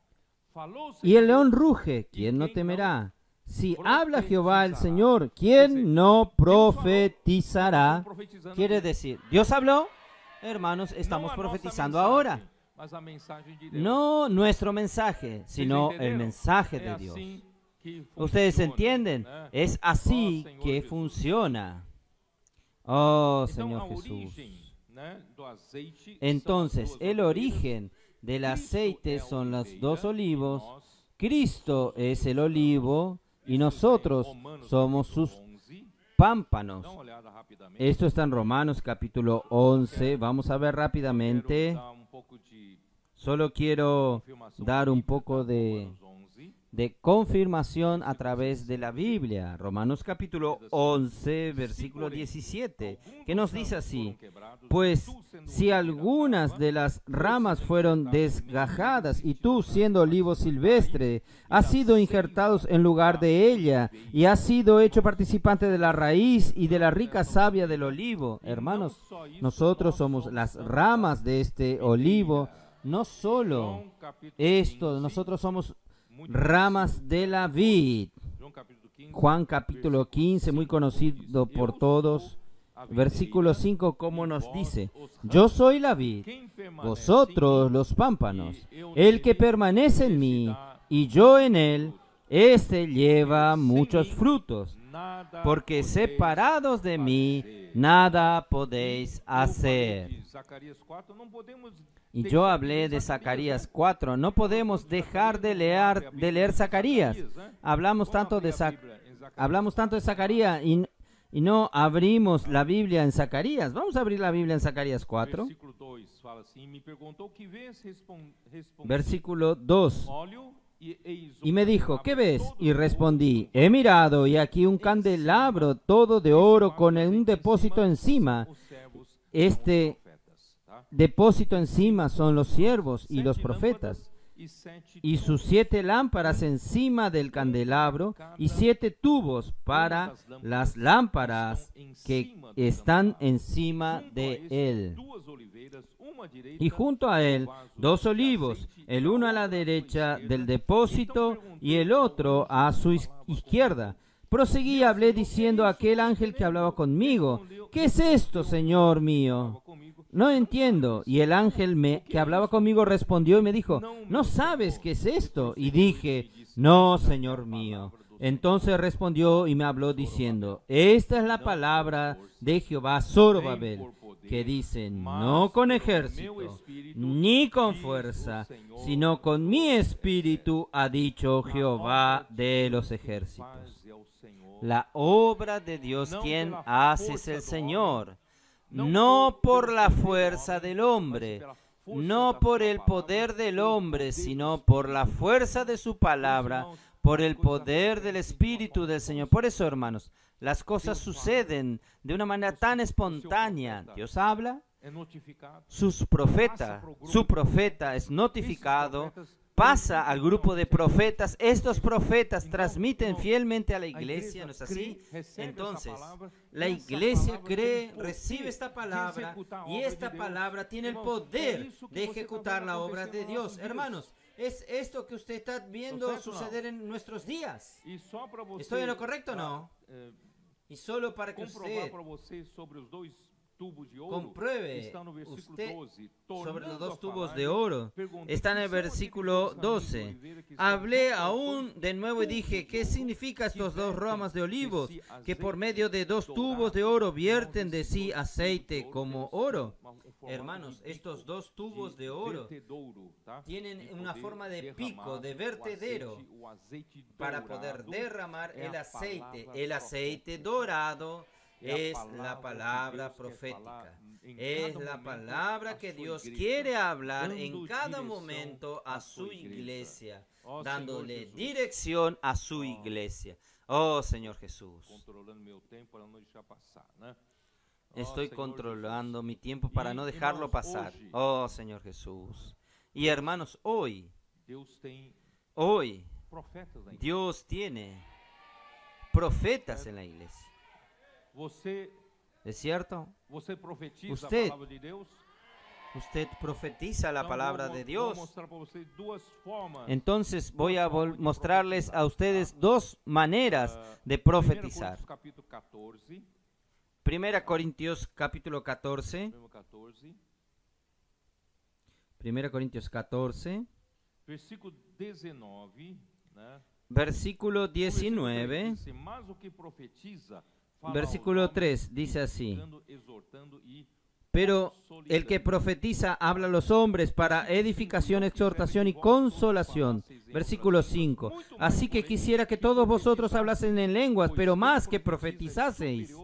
Falou o Y el Senhor león Deus, ruge, ¿quién no quem temerá? Si profetizará? habla Jehová el Señor, ¿quién no profetizará? profetizando Quiere aqui. decir, ¿Dios habló? Hermanos, Não estamos a nossa profetizando mensagem, ahora. mas a mensagem de Deus. No nuestro mensaje, sino el entenderam? mensaje É de Dios. assim que Ustedes funciona, entienden, né? es así Senhor que Jesus. funciona. Oh, Então, Señor a Jesús. origem, né, do azeite Entonces, são as duas el oliveiras. origen del Cristo aceite é a son los oliveira, dos e olivos. nós Cristo es el olivo y Isso nosotros está em Romanos somos capítulo sus 11. pámpanos. Dá uma olhada rapidamente. Esto está en Romanos capítulo 11. Vamos a ver rápidamente. Quero dar um pouco de Solo quiero confirmação dar un bíblica, poco de Romanos 11. confirmación a través de la Biblia. Romanos capítulo 11, versículo 17, que nos dice así: pues si algunas de las ramas fueron desgajadas y tú, siendo olivo silvestre, has sido injertados en lugar de ella y has sido hecho participante de la raíz y de la rica savia del olivo. Hermanos, nosotros somos las ramas de este olivo. No solo esto, nosotros somos ramas de la vid. Juan capítulo 15, muy conocido por todos. Versículo 5, como nos dice: yo soy la vid, vosotros los pámpanos. El que permanece en mí y yo en él, este lleva muchos frutos, porque separados de mí nada podéis hacer. Y yo hablé de Zacarías 4. No podemos dejar de leer Zacarías. Hablamos tanto de Zacarías y no abrimos la Biblia en Zacarías. Vamos a abrir la Biblia en Zacarías 4. Versículo 2. Y me dijo: ¿qué ves? Y respondí: he mirado, y aquí un candelabro todo de oro con un depósito encima. Este depósito encima son los siervos y los profetas, y sus 7 lámparas encima del candelabro, y 7 tubos para las lámparas que están encima de él. Y junto a él 2 olivos, el uno a la derecha del depósito y el otro a su izquierda. Proseguí y hablé diciendo a aquel ángel que hablaba conmigo: ¿qué es esto, Señor mío? No entiendo. Y el ángel que hablaba conmigo respondió y me dijo: ¿no sabes qué es esto? Y dije: no, Señor mío. Entonces respondió y me habló diciendo: esta es la palabra de Jehová Zorobabel, que dice: no con ejército, ni con fuerza, sino con mi espíritu, ha dicho Jehová de los ejércitos. La obra de Dios, quien hace, es el Señor. No por la fuerza del hombre, no por el poder del hombre, sino por la fuerza de su palabra, por el poder del Espíritu del Señor. Por eso, hermanos, las cosas suceden de una manera tan espontánea. Dios habla, su profeta es notificado, pasa al grupo de profetas, estos profetas transmiten fielmente a la iglesia, ¿no es así? Entonces, la iglesia cree, recibe esta palabra, y esta palabra tiene el poder de ejecutar la obra de Dios. Hermanos, es esto que usted está viendo suceder en nuestros días. ¿Estoy en lo correcto o no? Y solo para que usted compruebe usted sobre los dos tubos de oro. Está en el versículo 12. Hablé aún de nuevo y dije, ¿qué significa estos dos ramas de olivos que por medio de dos tubos de oro vierten de sí aceite como oro? Hermanos, estos dos tubos de oro tienen una forma de pico, de vertedero, para poder derramar el aceite. El aceite dorado es la palabra profética. Es la palabra que Dios quiere hablar en cada momento a su iglesia, dándole dirección a su iglesia. Oh, Señor Jesús. Estoy controlando mi tiempo para no dejarlo pasar. Oh, Señor Jesús. Y hermanos, hoy Dios tiene profetas en la iglesia. ¿Es cierto? Usted profetiza la palabra de Dios. Entonces voy a mostrarles a ustedes dos maneras de profetizar. 1 Corintios capítulo 14. 1 Corintios 14. Versículo 19. Versículo 3 dice así: pero el que profetiza habla a los hombres para edificación, exhortación y consolación. Versículo 5. Así que quisiera que todos vosotros hablasen en lenguas, pero más que profetizaseis,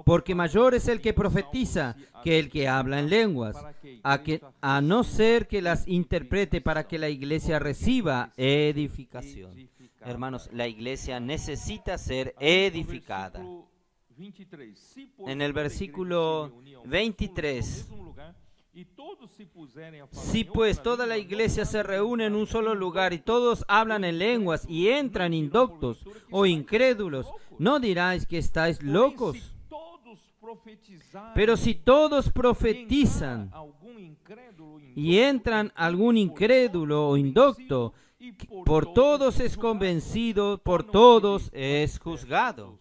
porque mayor es el que profetiza que el que habla en lenguas, a no ser que las interprete, para que la iglesia reciba edificación. Hermanos, la iglesia necesita ser edificada. En el versículo 23, si pues toda la iglesia se reúne en un solo lugar y todos hablan en lenguas y entran indoctos o incrédulos, ¿no diráis que estáis locos? Pero si todos profetizan y entran algún incrédulo o indocto, por todos es convencido, por todos es juzgado.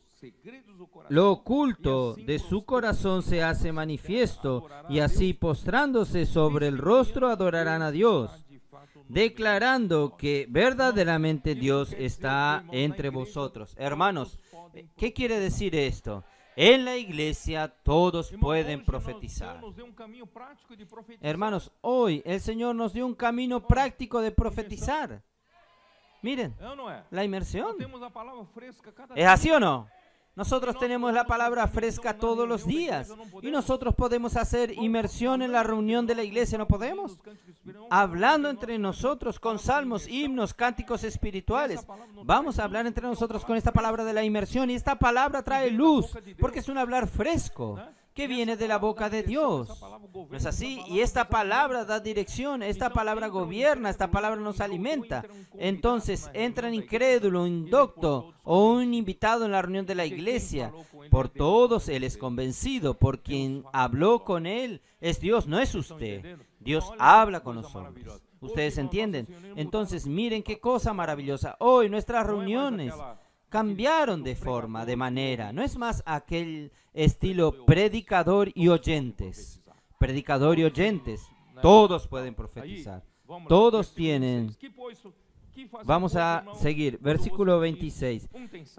Lo oculto de su corazón se hace manifiesto, y así postrándose sobre el rostro adorarán a Dios, declarando que verdaderamente Dios está entre vosotros. Hermanos, ¿qué quiere decir esto? En la iglesia todos pueden profetizar. Hermanos, hoy el Señor nos dio un camino práctico de profetizar. Miren, la inmersión. ¿Es así o no? Nosotros tenemos la palabra fresca todos los días y nosotros podemos hacer inmersión en la reunión de la iglesia, ¿no podemos? Hablando entre nosotros con salmos, himnos, cánticos espirituales. Vamos a hablar entre nosotros con esta palabra de la inmersión, y esta palabra trae luz porque es un hablar fresco que viene de la boca de Dios. ¿No es así? Y esta palabra da dirección, esta palabra gobierna, esta palabra nos alimenta. Entonces, entra un incrédulo, un indocto o un invitado en la reunión de la iglesia. Por todos Él es convencido, por quien habló con Él es Dios, no es usted. Dios habla con los hombres. ¿Ustedes entienden? Entonces, miren qué cosa maravillosa. Hoy nuestras reuniones cambiaron de forma, de manera. No es más aquel estilo predicador y oyentes. Predicador y oyentes. Todos pueden profetizar. Todos tienen. Vamos a seguir. Versículo 26.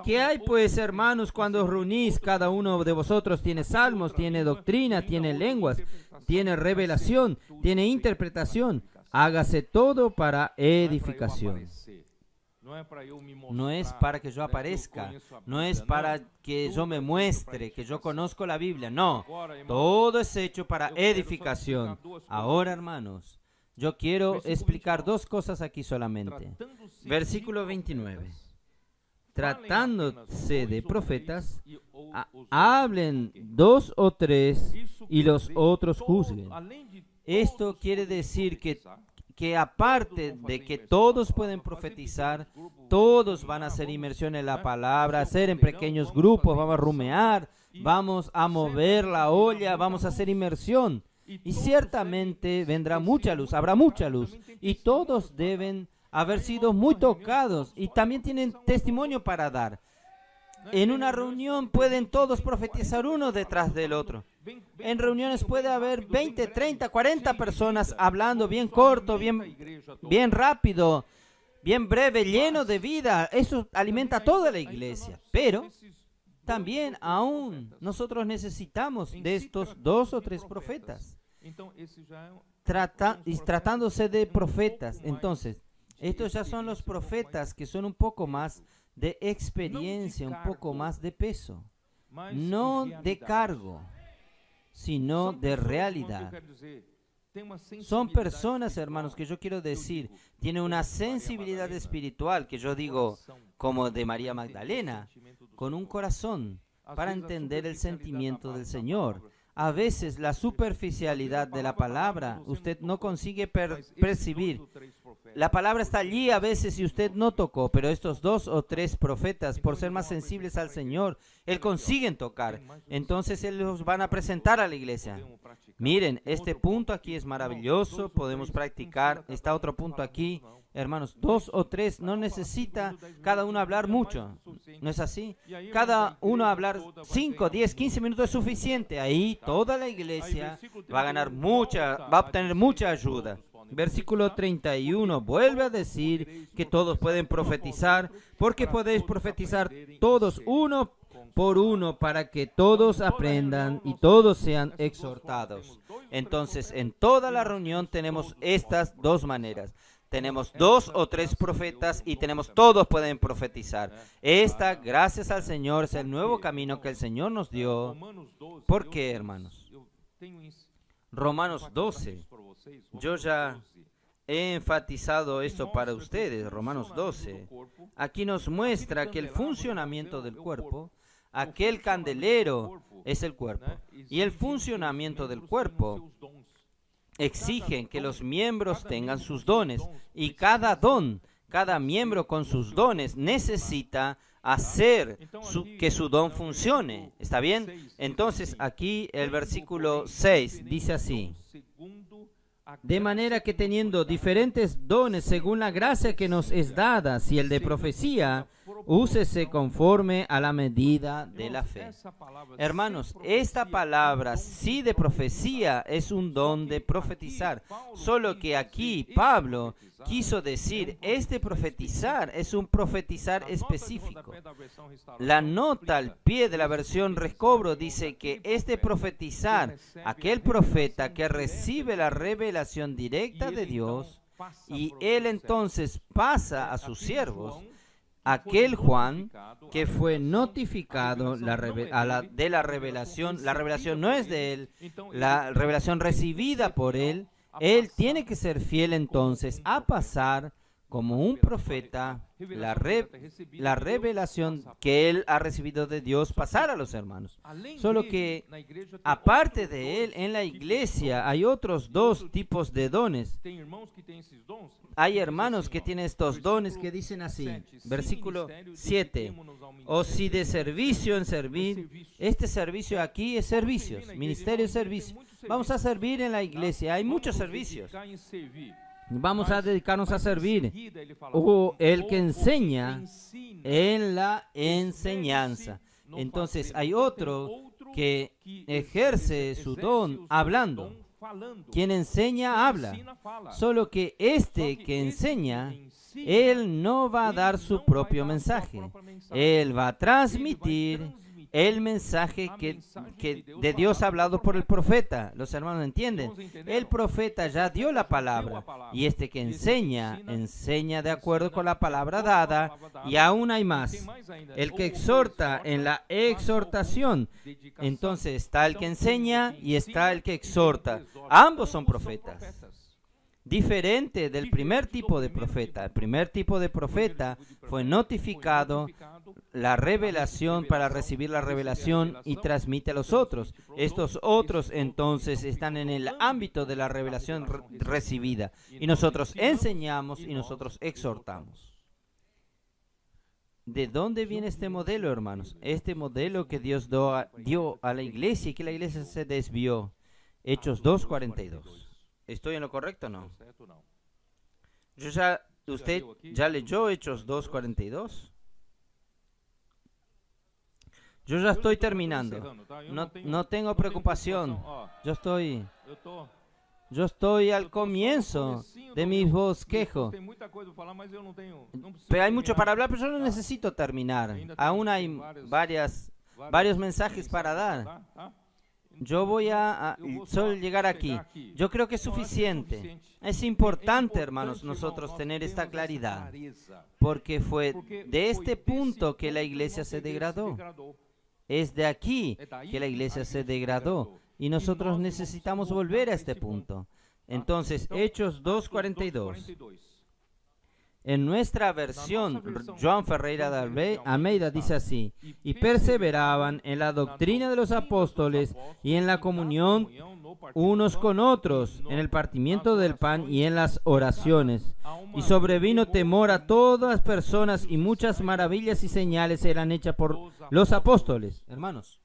¿Qué hay pues, hermanos, cuando os reunís? Cada uno de vosotros tiene salmos, tiene doctrina, tiene lenguas, tiene revelación, tiene interpretación. Hágase todo para edificación. No es para que yo aparezca, no es para que yo me muestre, que yo conozco la Biblia, no. Todo es hecho para edificación. Ahora, hermanos, yo quiero explicar dos cosas aquí solamente. Versículo 29. Tratándose de profetas, hablen dos o tres y los otros juzguen. Esto quiere decir que aparte de que todos pueden profetizar, todos van a hacer inmersión en la palabra, hacer en pequeños grupos, vamos a rumear, vamos a mover la olla, vamos a hacer inmersión. Y ciertamente vendrá mucha luz, habrá mucha luz. Y todos deben haber sido muy tocados y también tienen testimonio para dar. En una reunión pueden todos profetizar uno detrás del otro. En reuniones puede haber 20, 30, 40 personas hablando bien corto, bien rápido, bien breve, lleno de vida. Eso alimenta a toda la iglesia. Pero también aún nosotros necesitamos de estos 2 o 3 profetas. Tratándose de profetas, entonces, estos ya son los profetas que son un poco más de experiencia, un poco más de peso. No de cargo, sino de realidad. Son personas, hermanos, que yo quiero decir, tienen una sensibilidad espiritual, que yo digo, como de María Magdalena, con un corazón para entender el sentimiento del Señor. A veces la superficialidad de la palabra usted no consigue percibir. La palabra está allí a veces y usted no tocó, pero estos 2 o 3 profetas, por ser más sensibles al Señor, Él consiguen tocar. Entonces Él los van a presentar a la iglesia. Miren, este punto aquí es maravilloso, podemos practicar. Está otro punto aquí. Hermanos, 2 o 3 no necesita cada uno hablar mucho, ¿no es así? Cada uno hablar 5, 10, 15 minutos es suficiente. Ahí toda la iglesia va a obtener mucha ayuda. Versículo 31 vuelve a decir que todos pueden profetizar, porque podéis profetizar todos uno por uno para que todos aprendan y todos sean exhortados. Entonces, en toda la reunión tenemos estas 2 maneras. Tenemos 2 o 3 profetas y todos pueden profetizar. Esta, gracias al Señor, es el nuevo camino que el Señor nos dio. ¿Por qué, hermanos? Romanos 12. Yo ya he enfatizado esto para ustedes. Romanos 12. Aquí nos muestra que el funcionamiento del cuerpo, aquel candelero es el cuerpo. Y el funcionamiento del cuerpo exigen que los miembros tengan sus dones, y cada miembro con sus dones necesita hacer que su don funcione. ¿Está bien? Entonces aquí el versículo 6 dice así: de manera que teniendo diferentes dones según la gracia que nos es dada, si el de profecía, úsese conforme a la medida de la fe. Hermanos, esta palabra sí de profecía es un don de profetizar, solo que aquí Pablo quiso decir, este profetizar es un profetizar específico. La nota al pie de la versión Recobro dice que este profetizar, aquel profeta que recibe la revelación directa de Dios, y él entonces pasa a sus siervos, aquel Juan que fue notificado de la revelación. La revelación no es de él, la revelación recibida por él. Él tiene que ser fiel entonces a pasar como un profeta la revelación que él ha recibido de Dios, pasar a los hermanos. Solo que aparte de él, en la iglesia hay otros 2 tipos de dones. Hay hermanos que tienen estos dones que dicen así, versículo 7, o si de servicio en servir. Este servicio aquí es servicios, ministerio es servicio. Vamos a servir en la iglesia, hay muchos servicios. Vamos a dedicarnos a servir. O el que enseña en la enseñanza. Entonces hay otro que ejerce su don hablando. Quien enseña habla. Solo que este que enseña, él no va a dar su propio mensaje. Él va a transmitir el mensaje que de Dios ha hablado por el profeta. Los hermanos entienden. El profeta ya dio la palabra, y este que enseña de acuerdo con la palabra dada, y aún hay más. El que exhorta en la exhortación. Entonces está el que enseña y está el que exhorta. Ambos son profetas. Diferente del primer tipo de profeta. El primer tipo de profeta fue notificado la revelación para recibir la revelación y transmite a los otros. Estos otros entonces están en el ámbito de la revelación recibida. Y nosotros enseñamos y nosotros exhortamos. ¿De dónde viene este modelo, hermanos? Este modelo que Dios dio a la iglesia y que la iglesia se desvió. Hechos 2:42. ¿Estoy en lo correcto o no? ¿Usted ya leyó Hechos 2:42? Yo ya estoy terminando. No tengo preocupación. Yo estoy al comienzo de mi bosquejo. Pero hay mucho para hablar, pero yo no necesito terminar. Aún hay varios mensajes para dar. Yo voy a solo llegar aquí. Yo creo que es suficiente. Es importante, hermanos, nosotros tener esta claridad. Porque fue de este punto que la iglesia se degradó. Es de aquí que la iglesia se degradó. Y nosotros necesitamos volver a este punto. Entonces, Hechos 2:42. En nuestra versión, Joan Ferreira de Almeida dice así: y perseveraban en la doctrina de los apóstoles y en la comunión unos con otros, en el partimiento del pan y en las oraciones. Y sobrevino temor a todas las personas, y muchas maravillas y señales eran hechas por los apóstoles. Hermanos,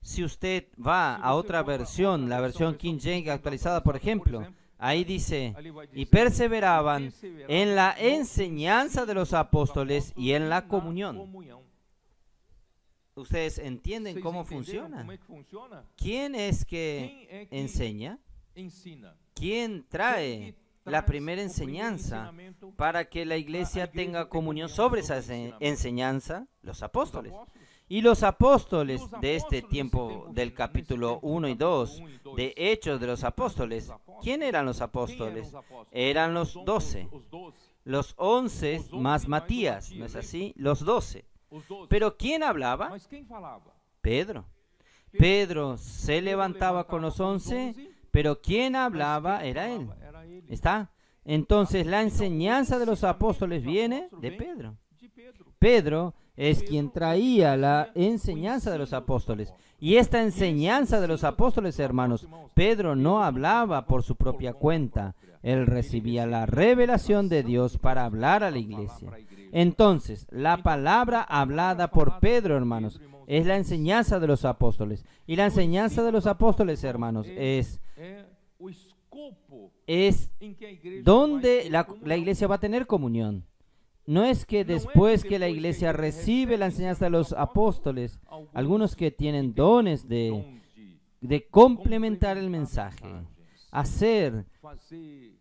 si usted va a otra versión, la versión King James actualizada, por ejemplo, ahí dice: y perseveraban en la enseñanza de los apóstoles y en la comunión. ¿Ustedes entienden cómo funciona? ¿Quién es que enseña? ¿Quién trae la primera enseñanza para que la iglesia tenga comunión sobre esa enseñanza? Los apóstoles. Y los apóstoles de este tiempo del capítulo 1 y 2 de Hechos de los Apóstoles, ¿quién eran los apóstoles? Eran los 12. Los 11 más Matías, ¿no es así? Los 12. Pero ¿quién hablaba? Pedro. Pedro se levantaba con los 11, pero ¿quién hablaba? Era él. ¿Está? Entonces la enseñanza de los apóstoles viene de Pedro. Pedro es quien traía la enseñanza de los apóstoles. Y esta enseñanza de los apóstoles, hermanos, Pedro no hablaba por su propia cuenta. Él recibía la revelación de Dios para hablar a la iglesia. Entonces, la palabra hablada por Pedro, hermanos, es la enseñanza de los apóstoles. Y la enseñanza de los apóstoles, hermanos, es donde la iglesia va a tener comunión. No es que después que la iglesia recibe la enseñanza de los apóstoles, algunos que tienen dones de complementar el mensaje, hacer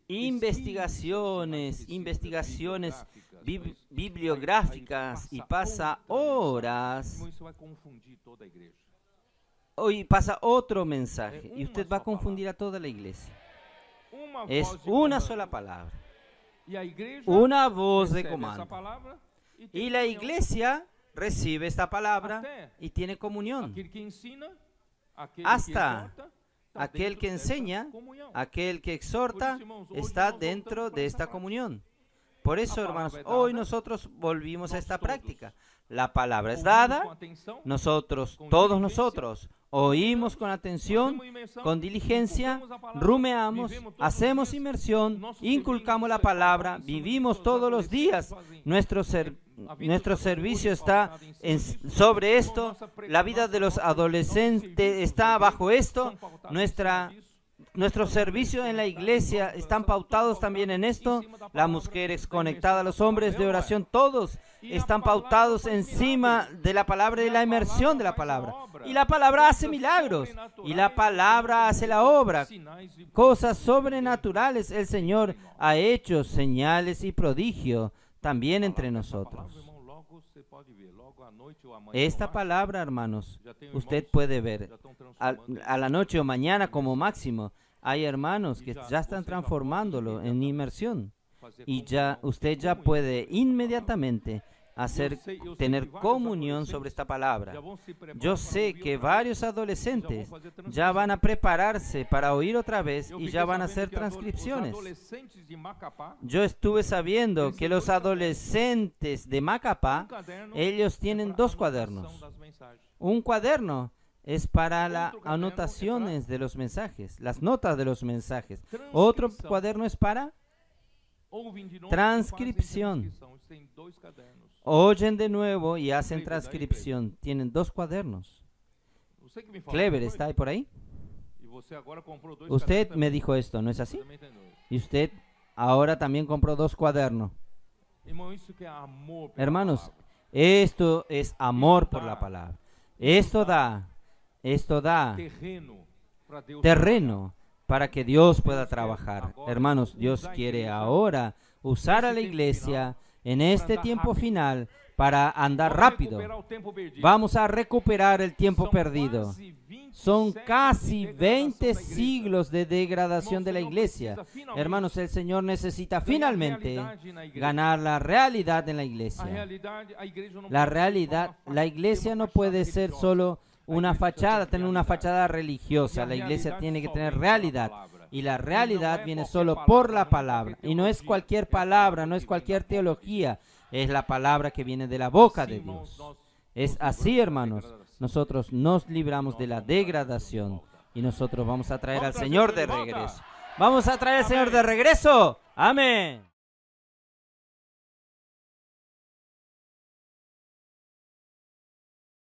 investigaciones bibliográficas, y pasa horas, y pasa otro mensaje, y usted va a confundir a toda la iglesia. Es una sola palabra, una voz de comando, y la iglesia recibe esta palabra y tiene comunión. Hasta aquel que enseña, aquel que exhorta, está dentro de esta comunión. Por eso, hermanos, hoy nosotros volvimos a esta práctica. La palabra es dada, todos nosotros, oímos con atención, con diligencia, rumeamos, hacemos inmersión, inculcamos la palabra, vivimos todos los días. Nuestro servicio está sobre esto, la vida de los adolescentes está bajo esto, nuestros servicios en la iglesia están pautados también en esto. Las mujeres conectadas a los hombres de oración, todos están pautados encima de la palabra y de la inmersión de la palabra. Y la palabra hace milagros. Y la palabra hace la obra. Cosas sobrenaturales el Señor ha hecho, señales y prodigios también entre nosotros. Esta palabra, hermanos, usted puede ver a la noche o mañana como máximo. Hay hermanos que ya están transformándolo en inmersión, y usted ya puede inmediatamente tener comunión sobre esta palabra. Yo sé que varios adolescentes ya van a prepararse para oír otra vez y ya van a hacer transcripciones. Yo estuve sabiendo que los adolescentes de Macapá, ellos tienen 2 cuadernos. Un cuaderno es para las anotaciones de los mensajes, las notas de los mensajes. Otro cuaderno es para transcripción. Oyen de nuevo y hacen transcripción. Tienen 2 cuadernos. Clever, ¿está ahí por ahí? Usted me dijo esto, ¿no es así? Y usted ahora también compró 2 cuadernos. Hermanos, esto es amor por la palabra. Esto da terreno para que Dios pueda trabajar. Hermanos, Dios quiere ahora usar a la iglesia en este tiempo final para andar rápido. Vamos a recuperar el tiempo perdido. Son casi 20 siglos de degradación de la iglesia. Hermanos, el Señor necesita finalmente ganar la realidad en la iglesia. La realidad, la iglesia no puede ser solo una fachada, tener una fachada religiosa. La iglesia tiene que tener realidad. Y la realidad viene solo por la palabra. Y no es cualquier palabra, no es cualquier teología. Es la palabra que viene de la boca de Dios. Es así, hermanos. Nosotros nos libramos de la degradación. Y nosotros vamos a traer al Señor de regreso. Vamos a traer al Señor de regreso. Amén.